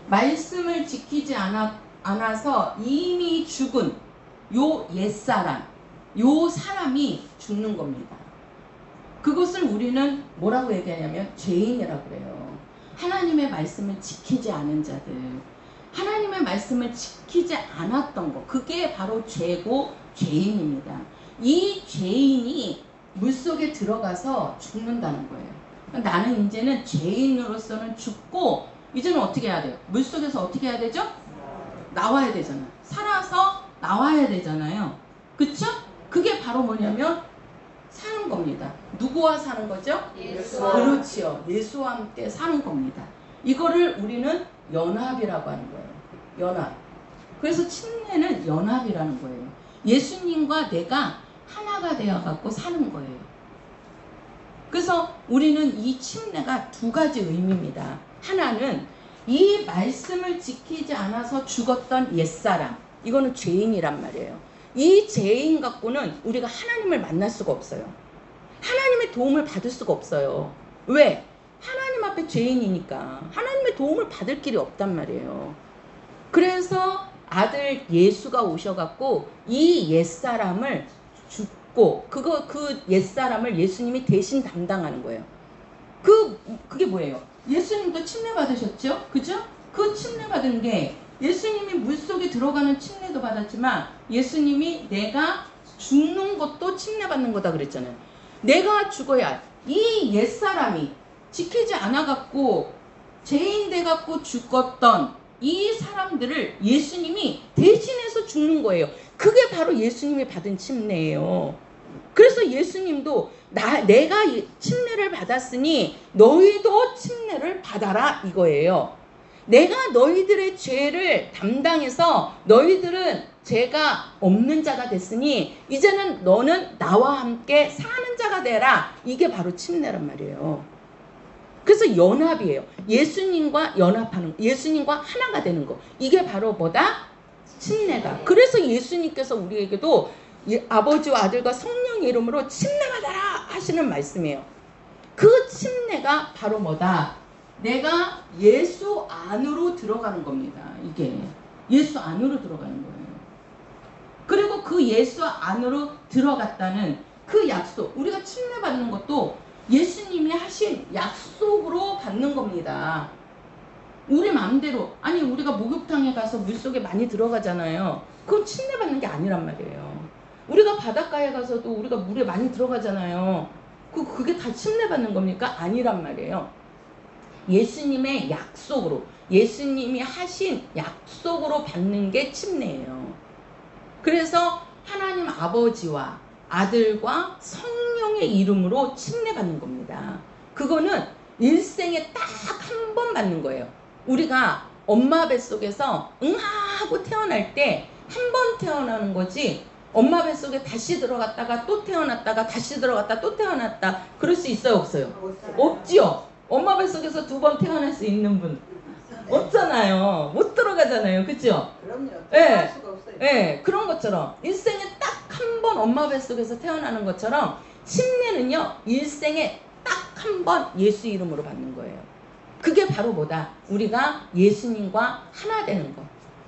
말씀을 지키지 않아서 이미 죽은 요 옛사람, 요 사람이 죽는 겁니다. 그것을 우리는 뭐라고 얘기하냐면 죄인이라고 그래요. 하나님의 말씀을 지키지 않은 자들, 하나님의 말씀을 지키지 않았던 거, 그게 바로 죄고 죄인입니다. 이 죄인이 물속에 들어가서 죽는다는 거예요. 나는 이제는 죄인으로서는 죽고 이제는 어떻게 해야 돼요? 물속에서 어떻게 해야 되죠? 나와야 되잖아. 살아서 나와야 되잖아요. 그쵸? 그게 바로 뭐냐면 사는 겁니다. 누구와 사는 거죠? 예수와. 그렇지요. 예수와 함께 사는 겁니다. 이거를 우리는 연합이라고 하는 거예요. 연합. 그래서 침례는 연합이라는 거예요. 예수님과 내가 하나가 되어갖고 사는 거예요. 그래서 우리는 이 침례가 두 가지 의미입니다. 하나는 이 말씀을 지키지 않아서 죽었던 옛사람, 이거는 죄인이란 말이에요. 이 죄인 갖고는 우리가 하나님을 만날 수가 없어요. 하나님의 도움을 받을 수가 없어요. 왜? 하나님 앞에 죄인이니까 하나님의 도움을 받을 길이 없단 말이에요. 그래서 아들 예수가 오셔갖고 이 옛사람을 죽고 그 옛사람을 예수님이 대신 담당하는 거예요. 그게 뭐예요? 예수님도 침례 받으셨죠? 그죠? 그 침례 받은 게 예수님이 물속에 들어가는 침례도 받았지만 예수님이 내가 죽는 것도 침례 받는 거다 그랬잖아요. 내가 죽어야 이 옛사람이 지키지 않아갖고 죄인 돼갖고 죽었던 이 사람들을 예수님이 대신해서 죽는 거예요. 그게 바로 예수님이 받은 침례예요. 그래서 예수님도 내가 침례를 받았으니 너희도 침례를 받아라 이거예요. 내가 너희들의 죄를 담당해서 너희들은 죄가 없는 자가 됐으니 이제는 너는 나와 함께 사는 자가 되라. 이게 바로 침례란 말이에요. 그래서 연합이에요. 예수님과 연합하는 거, 예수님과 하나가 되는 거. 이게 바로 뭐다? 침례다. 그래서 예수님께서 우리에게도 아버지와 아들과 성령의 이름으로 침례 받아라 하시는 말씀이에요. 그 침례가 바로 뭐다? 내가 예수 안으로 들어가는 겁니다. 이게 예수 안으로 들어가는 거예요. 그리고 그 예수 안으로 들어갔다는 그 약속, 우리가 침례 받는 것도 예수님이 하신 약속으로 받는 겁니다. 우리 마음대로, 아니 우리가 목욕탕에 가서 물속에 많이 들어가잖아요. 그건 침례 받는 게 아니란 말이에요. 우리가 바닷가에 가서도 우리가 물에 많이 들어가잖아요. 그게 다 침례 받는 겁니까? 아니란 말이에요. 예수님의 약속으로, 예수님이 하신 약속으로 받는 게 침례예요. 그래서 하나님 아버지와 아들과 성령의 이름으로 침례 받는 겁니다. 그거는 일생에 딱 한 번 받는 거예요. 우리가 엄마 뱃속에서 응하고 태어날 때 한 번 태어나는 거지, 엄마 뱃속에 다시 들어갔다가 또 태어났다가 다시 들어갔다 또 태어났다 그럴 수 있어요? 없어요? 없지요. 엄마 뱃속에서 2번 태어날 수 있는 분 없잖아요. 못 들어가잖아요. 그죠? 그럼요. 예. 수가 없어요. 예, 그런 것처럼 일생에 딱 한 번 엄마 뱃속에서 태어나는 것처럼 침례는요 일생에 딱 한 번 예수 이름으로 받는 거예요. 그게 바로 뭐다? 우리가 예수님과 하나 되는 거.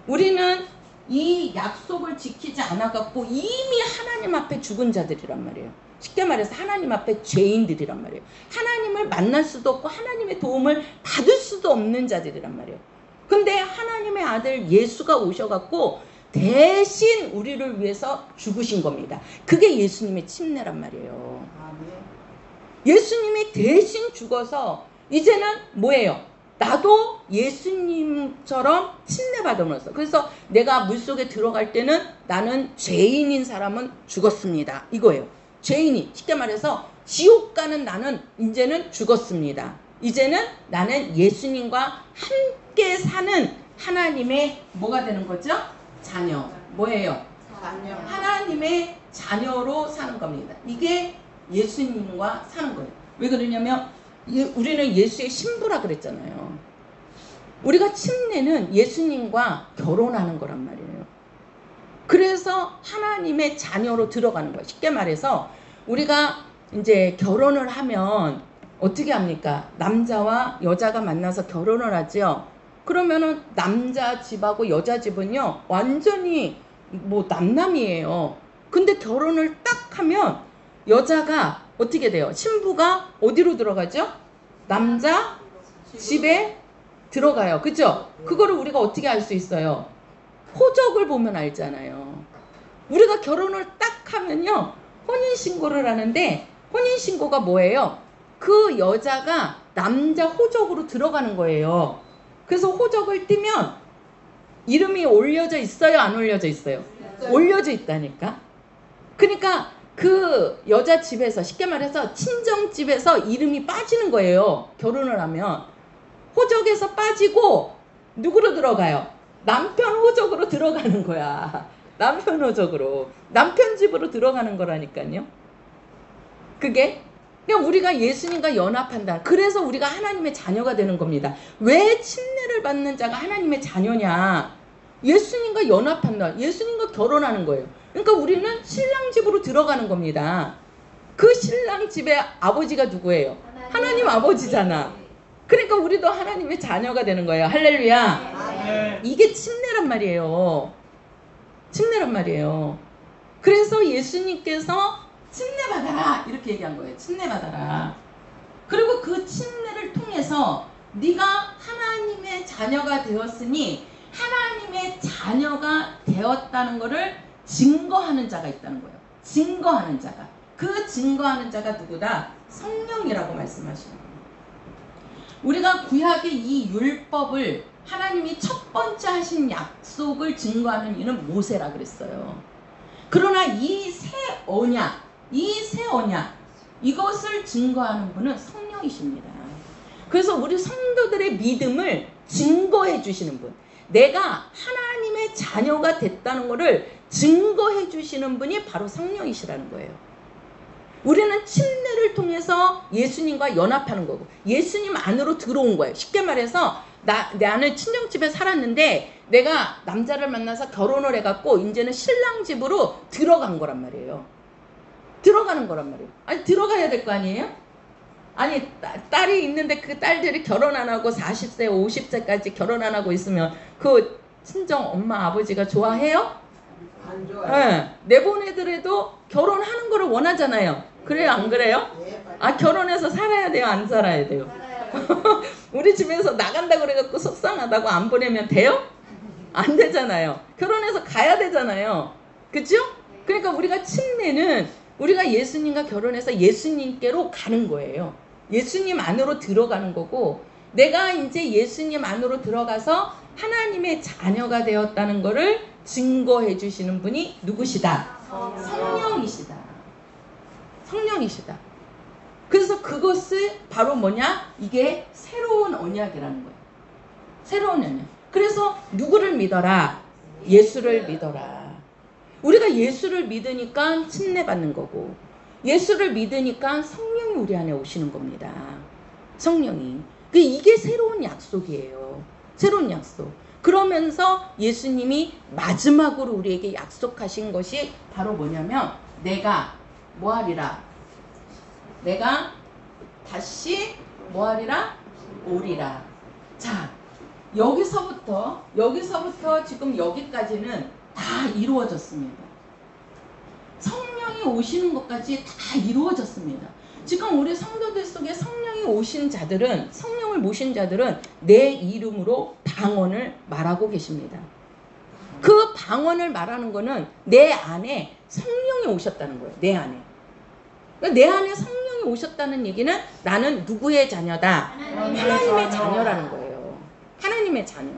우리는 이 약속을 지키지 않아갖고 이미 하나님 앞에 죽은 자들이란 말이에요. 쉽게 말해서 하나님 앞에 죄인들이란 말이에요. 하나님을 만날 수도 없고 하나님의 도움을 받을 수도 없는 자들이란 말이에요. 근데 하나님의 아들 예수가 오셔갖고 대신 우리를 위해서 죽으신 겁니다. 그게 예수님의 침례란 말이에요. 예수님이 대신 죽어서 이제는 뭐예요? 나도 예수님처럼 침례받으면서, 그래서 내가 물속에 들어갈 때는 나는 죄인인 사람은 죽었습니다. 이거예요. 죄인이, 쉽게 말해서 지옥 가는 나는 이제는 죽었습니다. 이제는 나는 예수님과 함께 사는 하나님의 뭐가 되는 거죠? 자녀. 뭐예요? 자녀. 하나님의 자녀로 사는 겁니다. 이게 예수님과 사는 거예요. 왜 그러냐면 우리는 예수의 신부라 그랬잖아요. 우리가 침례는 예수님과 결혼하는 거란 말이에요. 그래서 하나님의 자녀로 들어가는 거예요. 쉽게 말해서 우리가 이제 결혼을 하면 어떻게 합니까? 남자와 여자가 만나서 결혼을 하죠. 그러면은 남자 집하고 여자 집은요 완전히 뭐 남남이에요. 근데 결혼을 딱 하면 여자가 어떻게 돼요? 신부가 어디로 들어가죠? 남자 집에 들어가요. 그죠? 그거를 우리가 어떻게 알 수 있어요? 호적을 보면 알잖아요. 우리가 결혼을 딱 하면요 혼인신고를 하는데, 혼인신고가 뭐예요? 그 여자가 남자 호적으로 들어가는 거예요. 그래서 호적을 띄면 이름이 올려져 있어요? 안 올려져 있어요? 올려져 있다니까. 그러니까 그 여자 집에서, 쉽게 말해서 친정집에서 이름이 빠지는 거예요. 결혼을 하면 호적에서 빠지고 누구로 들어가요? 남편 호적으로 들어가는 거야. 남편 호적으로, 남편 집으로 들어가는 거라니까요. 그게 그냥 우리가 예수님과 연합한다. 그래서 우리가 하나님의 자녀가 되는 겁니다. 왜 침례를 받는 자가 하나님의 자녀냐? 예수님과 연합한다. 예수님과 결혼하는 거예요. 그러니까 우리는 신랑 집으로 들어가는 겁니다. 그 신랑 집의 아버지가 누구예요? 하나님 아버지잖아. 그러니까 우리도 하나님의 자녀가 되는 거예요. 할렐루야. 이게 침례란 말이에요. 침례란 말이에요. 그래서 예수님께서 침례 받아라 이렇게 얘기한 거예요. 침례 받아라. 그리고 그 침례를 통해서 네가 하나님의 자녀가 되었으니 하나님의 자녀가 되었다는 것을 증거하는 자가 있다는 거예요. 증거하는 자가. 그 증거하는 자가 누구다? 성령이라고 말씀하시는 거예요. 우리가 구약의 이 율법을 하나님이 첫 번째 하신 약속을 증거하는 이는 모세라 그랬어요. 그러나 이 새 언약, 이것을 증거하는 분은 성령이십니다. 그래서 우리 성도들의 믿음을 증거해 주시는 분, 내가 하나님의 자녀가 됐다는 것을 증거해 주시는 분이 바로 성령이시라는 거예요. 우리는 침례를 통해서 예수님과 연합하는 거고 예수님 안으로 들어온 거예요. 쉽게 말해서 나는 친정집에 살았는데 내가 남자를 만나서 결혼을 해갖고 이제는 신랑 집으로 들어간 거란 말이에요. 들어가는 거란 말이에요. 아니 들어가야 될 거 아니에요? 아니 딸이 있는데 그 딸들이 결혼 안 하고 40세 50세까지 결혼 안 하고 있으면 그 친정 엄마 아버지가 좋아해요? 안 좋아요. 네, 내보내더라도 결혼하는 거를 원하잖아요. 그래요 안 그래요? 아 결혼해서 살아야 돼요 안 살아야 돼요? 우리 집에서 나간다 그래갖고 속상하다고 안 보내면 돼요? 안 되잖아요. 결혼해서 가야 되잖아요. 그죠? 그러니까 우리가 침례는 우리가 예수님과 결혼해서 예수님께로 가는 거예요. 예수님 안으로 들어가는 거고 내가 이제 예수님 안으로 들어가서 하나님의 자녀가 되었다는 것을 증거해 주시는 분이 누구시다? 성령이시다. 성령이시다. 그래서 그것을 바로 뭐냐? 이게 새로운 언약이라는 거예요. 새로운 언약. 그래서 누구를 믿어라? 예수를 믿어라. 우리가 예수를 믿으니까 침례 받는 거고 예수를 믿으니까 성령이 우리 안에 오시는 겁니다. 성령이. 이게 새로운 약속이에요. 새로운 약속. 그러면서 예수님이 마지막으로 우리에게 약속하신 것이 바로 뭐냐면 내가 뭐하리라? 내가 다시 뭐하리라? 오리라. 자, 여기서부터 지금 여기까지는 다 이루어졌습니다. 성령이 오시는 것까지 다 이루어졌습니다. 지금 우리 성도들 속에 성령이 오신 자들은, 성령을 모신 자들은 내 이름으로 방언을 말하고 계십니다. 그 방언을 말하는 거는 내 안에 성령이 오셨다는 거예요. 내 안에. 그러니까 내 안에 성령이 오셨다는 얘기는 나는 누구의 자녀다? 하나님의 자녀라는 거예요. 하나님의 자녀.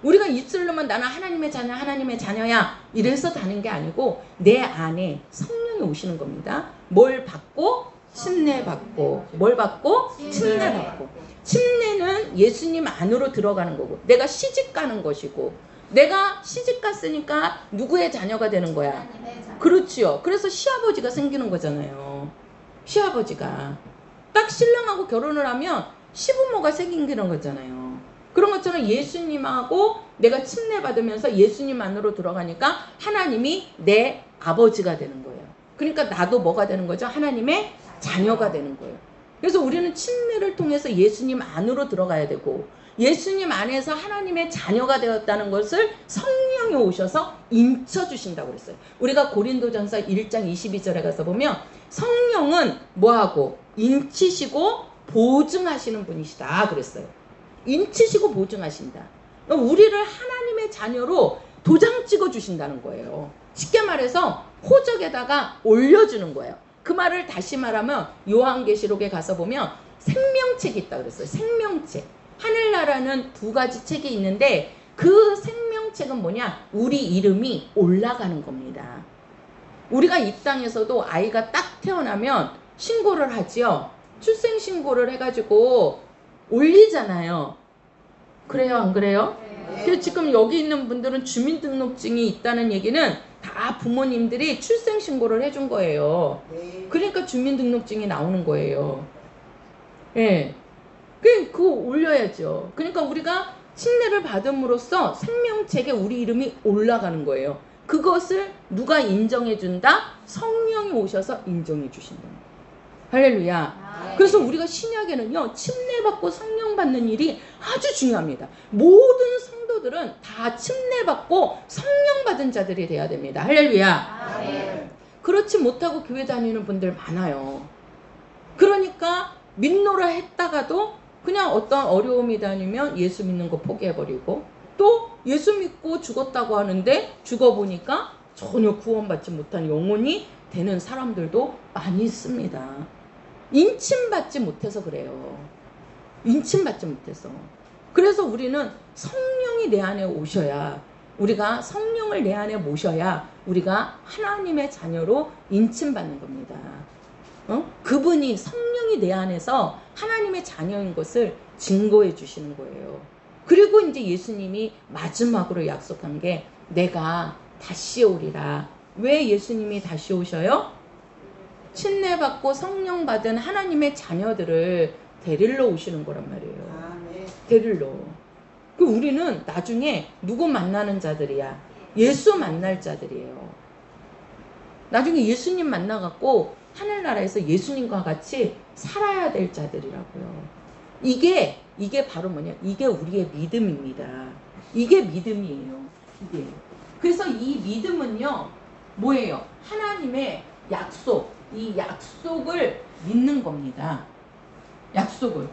우리가 입술로만 나는 하나님의 자녀, 하나님의 자녀야 이래서 다는 게 아니고 내 안에 성령이 오시는 겁니다. 뭘 받고? 침례 받고. 뭘 받고? 침례 받고. 침례는 예수님 안으로 들어가는 거고 내가 시집 가는 것이고 내가 시집 갔으니까 누구의 자녀가 되는 거야? 그렇지요. 그래서 시아버지가 생기는 거잖아요. 시아버지가. 딱 신랑하고 결혼을 하면 시부모가 생기는 거잖아요. 그런 것처럼 예수님하고 내가 침례 받으면서 예수님 안으로 들어가니까 하나님이 내 아버지가 되는 거예요. 그러니까 나도 뭐가 되는 거죠? 하나님의 자녀가 되는 거예요. 그래서 우리는 침례를 통해서 예수님 안으로 들어가야 되고 예수님 안에서 하나님의 자녀가 되었다는 것을 성령이 오셔서 인쳐주신다고 그랬어요. 우리가 고린도전서 1장 22절에 가서 보면 성령은 뭐하고? 인치시고 보증하시는 분이시다 그랬어요. 인치시고 보증하신다. 우리를 하나님의 자녀로 도장 찍어주신다는 거예요. 쉽게 말해서 호적에다가 올려주는 거예요. 그 말을 다시 말하면 요한계시록에 가서 보면 생명책이 있다 그랬어요. 생명책. 하늘나라는 두 가지 책이 있는데 그 생명책은 뭐냐? 우리 이름이 올라가는 겁니다. 우리가 이 땅에서도 아이가 딱 태어나면 신고를 하지요. 출생신고를 해가지고 올리잖아요. 그래요 안 그래요? 그래서 지금 여기 있는 분들은 주민등록증이 있다는 얘기는 다 부모님들이 출생신고를 해준 거예요. 그러니까 주민등록증이 나오는 거예요. 예. 그거 올려야죠. 그러니까 우리가 침례를 받음으로써 생명책에 우리 이름이 올라가는 거예요. 그것을 누가 인정해 준다? 성령이 오셔서 인정해 주신다. 할렐루야. 그래서 우리가 신약에는요, 침례받고 성령 받는 일이 아주 중요합니다. 모든 성도들은 다 침례받고 성령 받은 자들이 돼야 됩니다. 할렐루야. 그렇지 못하고 교회 다니는 분들 많아요. 그러니까 믿노라 했다가도 그냥 어떤 어려움이 다니면 예수 믿는 거 포기해버리고, 또 예수 믿고 죽었다고 하는데 죽어보니까 전혀 구원받지 못한 영혼이 되는 사람들도 많이 있습니다. 인침받지 못해서 그래요. 인침받지 못해서. 그래서 우리는 성령이 내 안에 오셔야, 우리가 성령을 내 안에 모셔야 우리가 하나님의 자녀로 인침받는 겁니다. 그분이, 성령이 내 안에서 하나님의 자녀인 것을 증거해 주시는 거예요. 그리고 이제 예수님이 마지막으로 약속한 게 내가 다시 오리라. 왜 예수님이 다시 오셔요? 침례받고 성령 받은 하나님의 자녀들을 데리러 오시는 거란 말이에요. 데리러. 그 우리는 나중에 누구 만나는 자들이야? 예수 만날 자들이에요. 나중에 예수님 만나갖고 하늘나라에서 예수님과 같이 살아야 될 자들이라고요. 이게 바로 뭐냐? 이게 우리의 믿음입니다. 이게 믿음이에요. 이게. 그래서 이 믿음은요, 뭐예요? 하나님의 약속, 이 약속을 믿는 겁니다. 약속을.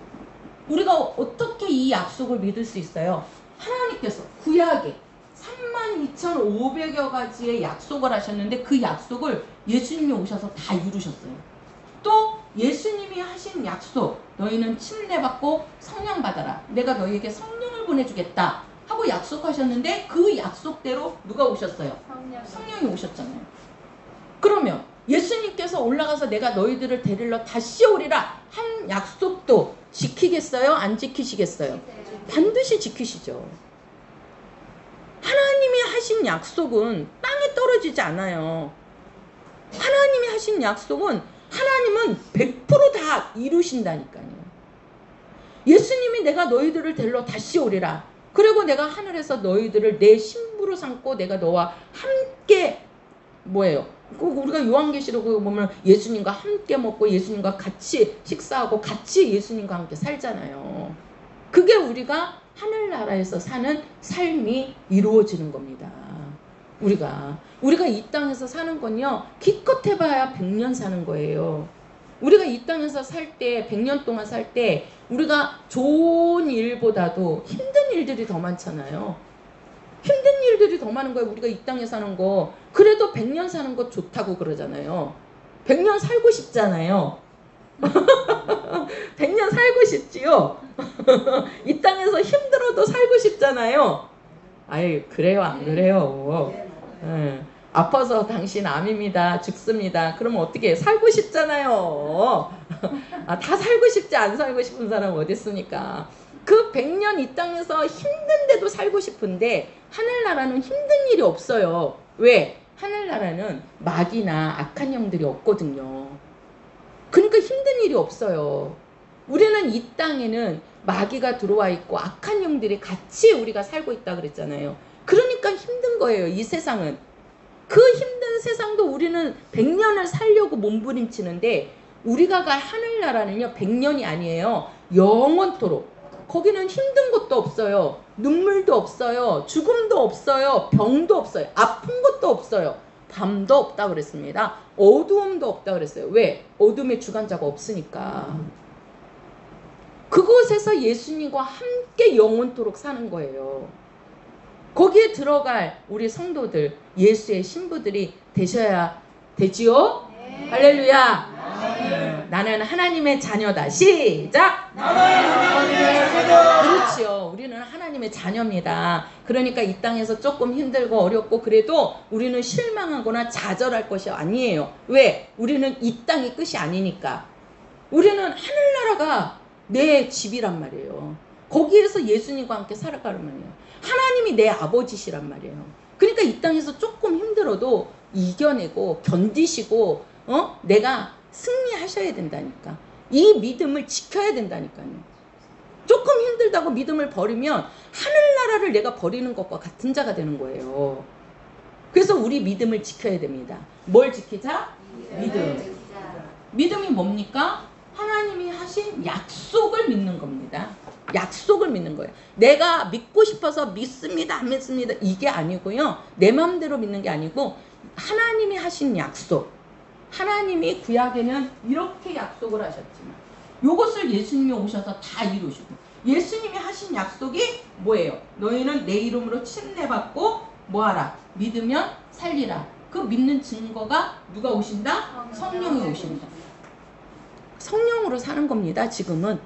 우리가 어떻게 이 약속을 믿을 수 있어요? 하나님께서 구약에 32,500여 가지의 약속을 하셨는데 그 약속을 예수님이 오셔서 다 이루셨어요. 또 예수님이 하신 약속, 너희는 침례받고 성령 받아라. 내가 너희에게 성령을 보내주겠다 하고 약속하셨는데 그 약속대로 누가 오셨어요? 성령이 오셨잖아요. 그러면 예수님께서 올라가서 내가 너희들을 데리러 다시 오리라 한 약속도 지키겠어요? 안 지키시겠어요? 반드시 지키시죠. 하나님이 하신 약속은 땅에 떨어지지 않아요. 하나님이 하신 약속은 하나님은 100% 다 이루신다니까요. 예수님이 내가 너희들을 데리러 다시 오리라. 그리고 내가 하늘에서 너희들을 내 신부로 삼고 내가 너와 함께 뭐예요? 우리가 요한계시록에 보면 예수님과 함께 먹고 예수님과 같이 식사하고 같이 예수님과 함께 살잖아요. 그게 우리가 하늘나라에서 사는 삶이 이루어지는 겁니다. 우리가 이 땅에서 사는 건요, 기껏 해봐야 100년 사는 거예요. 우리가 이 땅에서 살 때, 100년 동안 살 때 우리가 좋은 일보다도 힘든 일들이 더 많잖아요. 힘든 일들이 더 많은 거예요. 우리가 이 땅에 사는 거. 그래도 100년 사는 거 좋다고 그러잖아요. 100년 살고 싶잖아요. 100년 살고 싶지요. 이 땅에서 힘들어도 살고 싶잖아요. 아이, 그래요, 안 그래요? 아파서 당신 암입니다, 죽습니다. 그러면 어떻게 살고 싶잖아요. 다 살고 싶지, 안 살고 싶은 사람 어디 있습니까? 그 100년 이 땅에서 힘든데도 살고 싶은데 하늘나라는 힘든 일이 없어요. 왜? 하늘나라는 마귀나 악한 영들이 없거든요. 그러니까 힘든 일이 없어요. 우리는 이 땅에는 마귀가 들어와 있고 악한 영들이 같이 우리가 살고 있다 그랬잖아요. 그러니까 힘든 거예요, 이 세상은. 그 힘든 세상도 우리는 100년을 살려고 몸부림치는데 우리가 갈 하늘나라는요, 100년이 아니에요. 영원토록. 거기는 힘든 것도 없어요. 눈물도 없어요. 죽음도 없어요. 병도 없어요. 아픈 것도 없어요. 밤도 없다 그랬습니다. 어두움도 없다 그랬어요. 왜? 어둠의 주관자가 없으니까. 그곳에서 예수님과 함께 영원토록 사는 거예요. 거기에 들어갈 우리 성도들, 예수의 신부들이 되셔야 되지요? 네. 할렐루야. 나는 하나님의 자녀다. 시작! 나는 하나님의 자녀! 그렇지요. 우리는 하나님의 자녀입니다. 그러니까 이 땅에서 조금 힘들고 어렵고 그래도 우리는 실망하거나 좌절할 것이 아니에요. 왜? 우리는 이 땅이 끝이 아니니까. 우리는 하늘나라가 내 집이란 말이에요. 거기에서 예수님과 함께 살아가는 말이에요. 하나님이 내 아버지시란 말이에요. 그러니까 이 땅에서 조금 힘들어도 이겨내고 견디시고 내가 승리하셔야 된다니까. 이 믿음을 지켜야 된다니까요. 조금 힘들 힘들다고 믿음을 버리면 하늘나라를 내가 버리는 것과 같은 자가 되는 거예요. 그래서 우리 믿음을 지켜야 됩니다. 뭘 지키자? 믿음. 믿음이 뭡니까? 하나님이 하신 약속을 믿는 겁니다. 약속을 믿는 거예요. 내가 믿고 싶어서 믿습니다, 안 믿습니다, 이게 아니고요. 내 마음대로 믿는 게 아니고 하나님이 하신 약속. 하나님이 구약에는 이렇게 약속을 하셨지만 요것을 예수님이 오셔서 다 이루시고, 예수님이 하신 약속이 뭐예요? 너희는 내 이름으로 침례받고 뭐하라? 믿으면 살리라. 그 믿는 증거가 누가 오신다? 성령이 오신다. 성령으로 사는 겁니다. 지금은.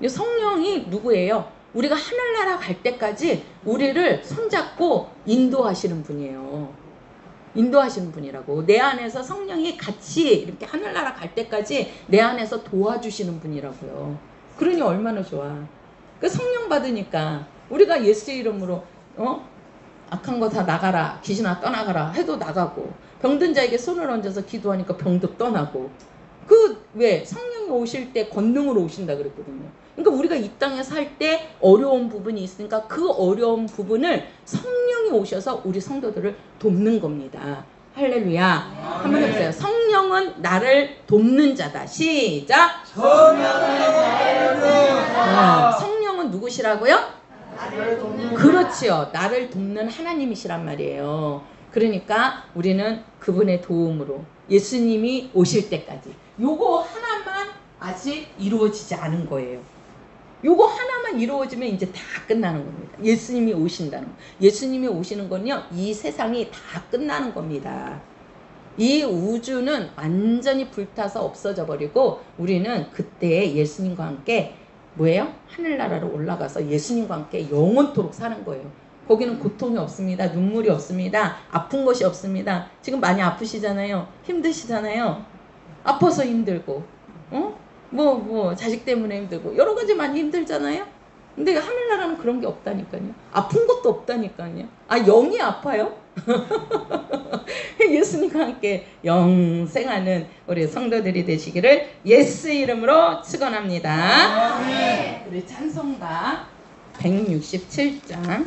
성령이 누구예요? 우리가 하늘나라 갈 때까지 우리를 손잡고 인도하시는 분이에요. 인도하시는 분이라고. 내 안에서 성령이 같이 이렇게 하늘나라 갈 때까지 내 안에서 도와주시는 분이라고요. 그러니 얼마나 좋아. 그 성령 받으니까 우리가 예수 이름으로 악한 거 다 나가라, 귀신아 떠나가라 해도 나가고, 병든 자에게 손을 얹어서 기도하니까 병도 떠나고. 그 왜 성령이 오실 때 권능으로 오신다 그랬거든요. 그러니까 우리가 이 땅에 살 때 어려운 부분이 있으니까 그 어려운 부분을 성령이 오셔서 우리 성도들을 돕는 겁니다. 할렐루야. 한번 해보세요. 성령은 나를 돕는 자다. 시작. 성령은 누구시라고요? 그렇지요. 나를 돕는 하나님이시란 말이에요. 그러니까 우리는 그분의 도움으로 예수님이 오실 때까지 요거 하나만 아직 이루어지지 않은 거예요. 요거 하나만 이루어지면 이제 다 끝나는 겁니다. 예수님이 오신다는 거. 예수님이 오시는 건요, 이 세상이 다 끝나는 겁니다. 이 우주는 완전히 불타서 없어져 버리고 우리는 그때 예수님과 함께 뭐예요? 하늘나라로 올라가서 예수님과 함께 영원토록 사는 거예요. 거기는 고통이 없습니다. 눈물이 없습니다. 아픈 것이 없습니다. 지금 많이 아프시잖아요. 힘드시잖아요. 아파서 힘들고, 자식 때문에 힘들고, 여러 가지 많이 힘들잖아요. 근데 하늘나라는 그런 게 없다니까요. 아픈 것도 없다니까요. 영이 아파요? 예수님과 함께 영생하는 우리 성도들이 되시기를 예수 이름으로 축원합니다. 우리 찬송가 167장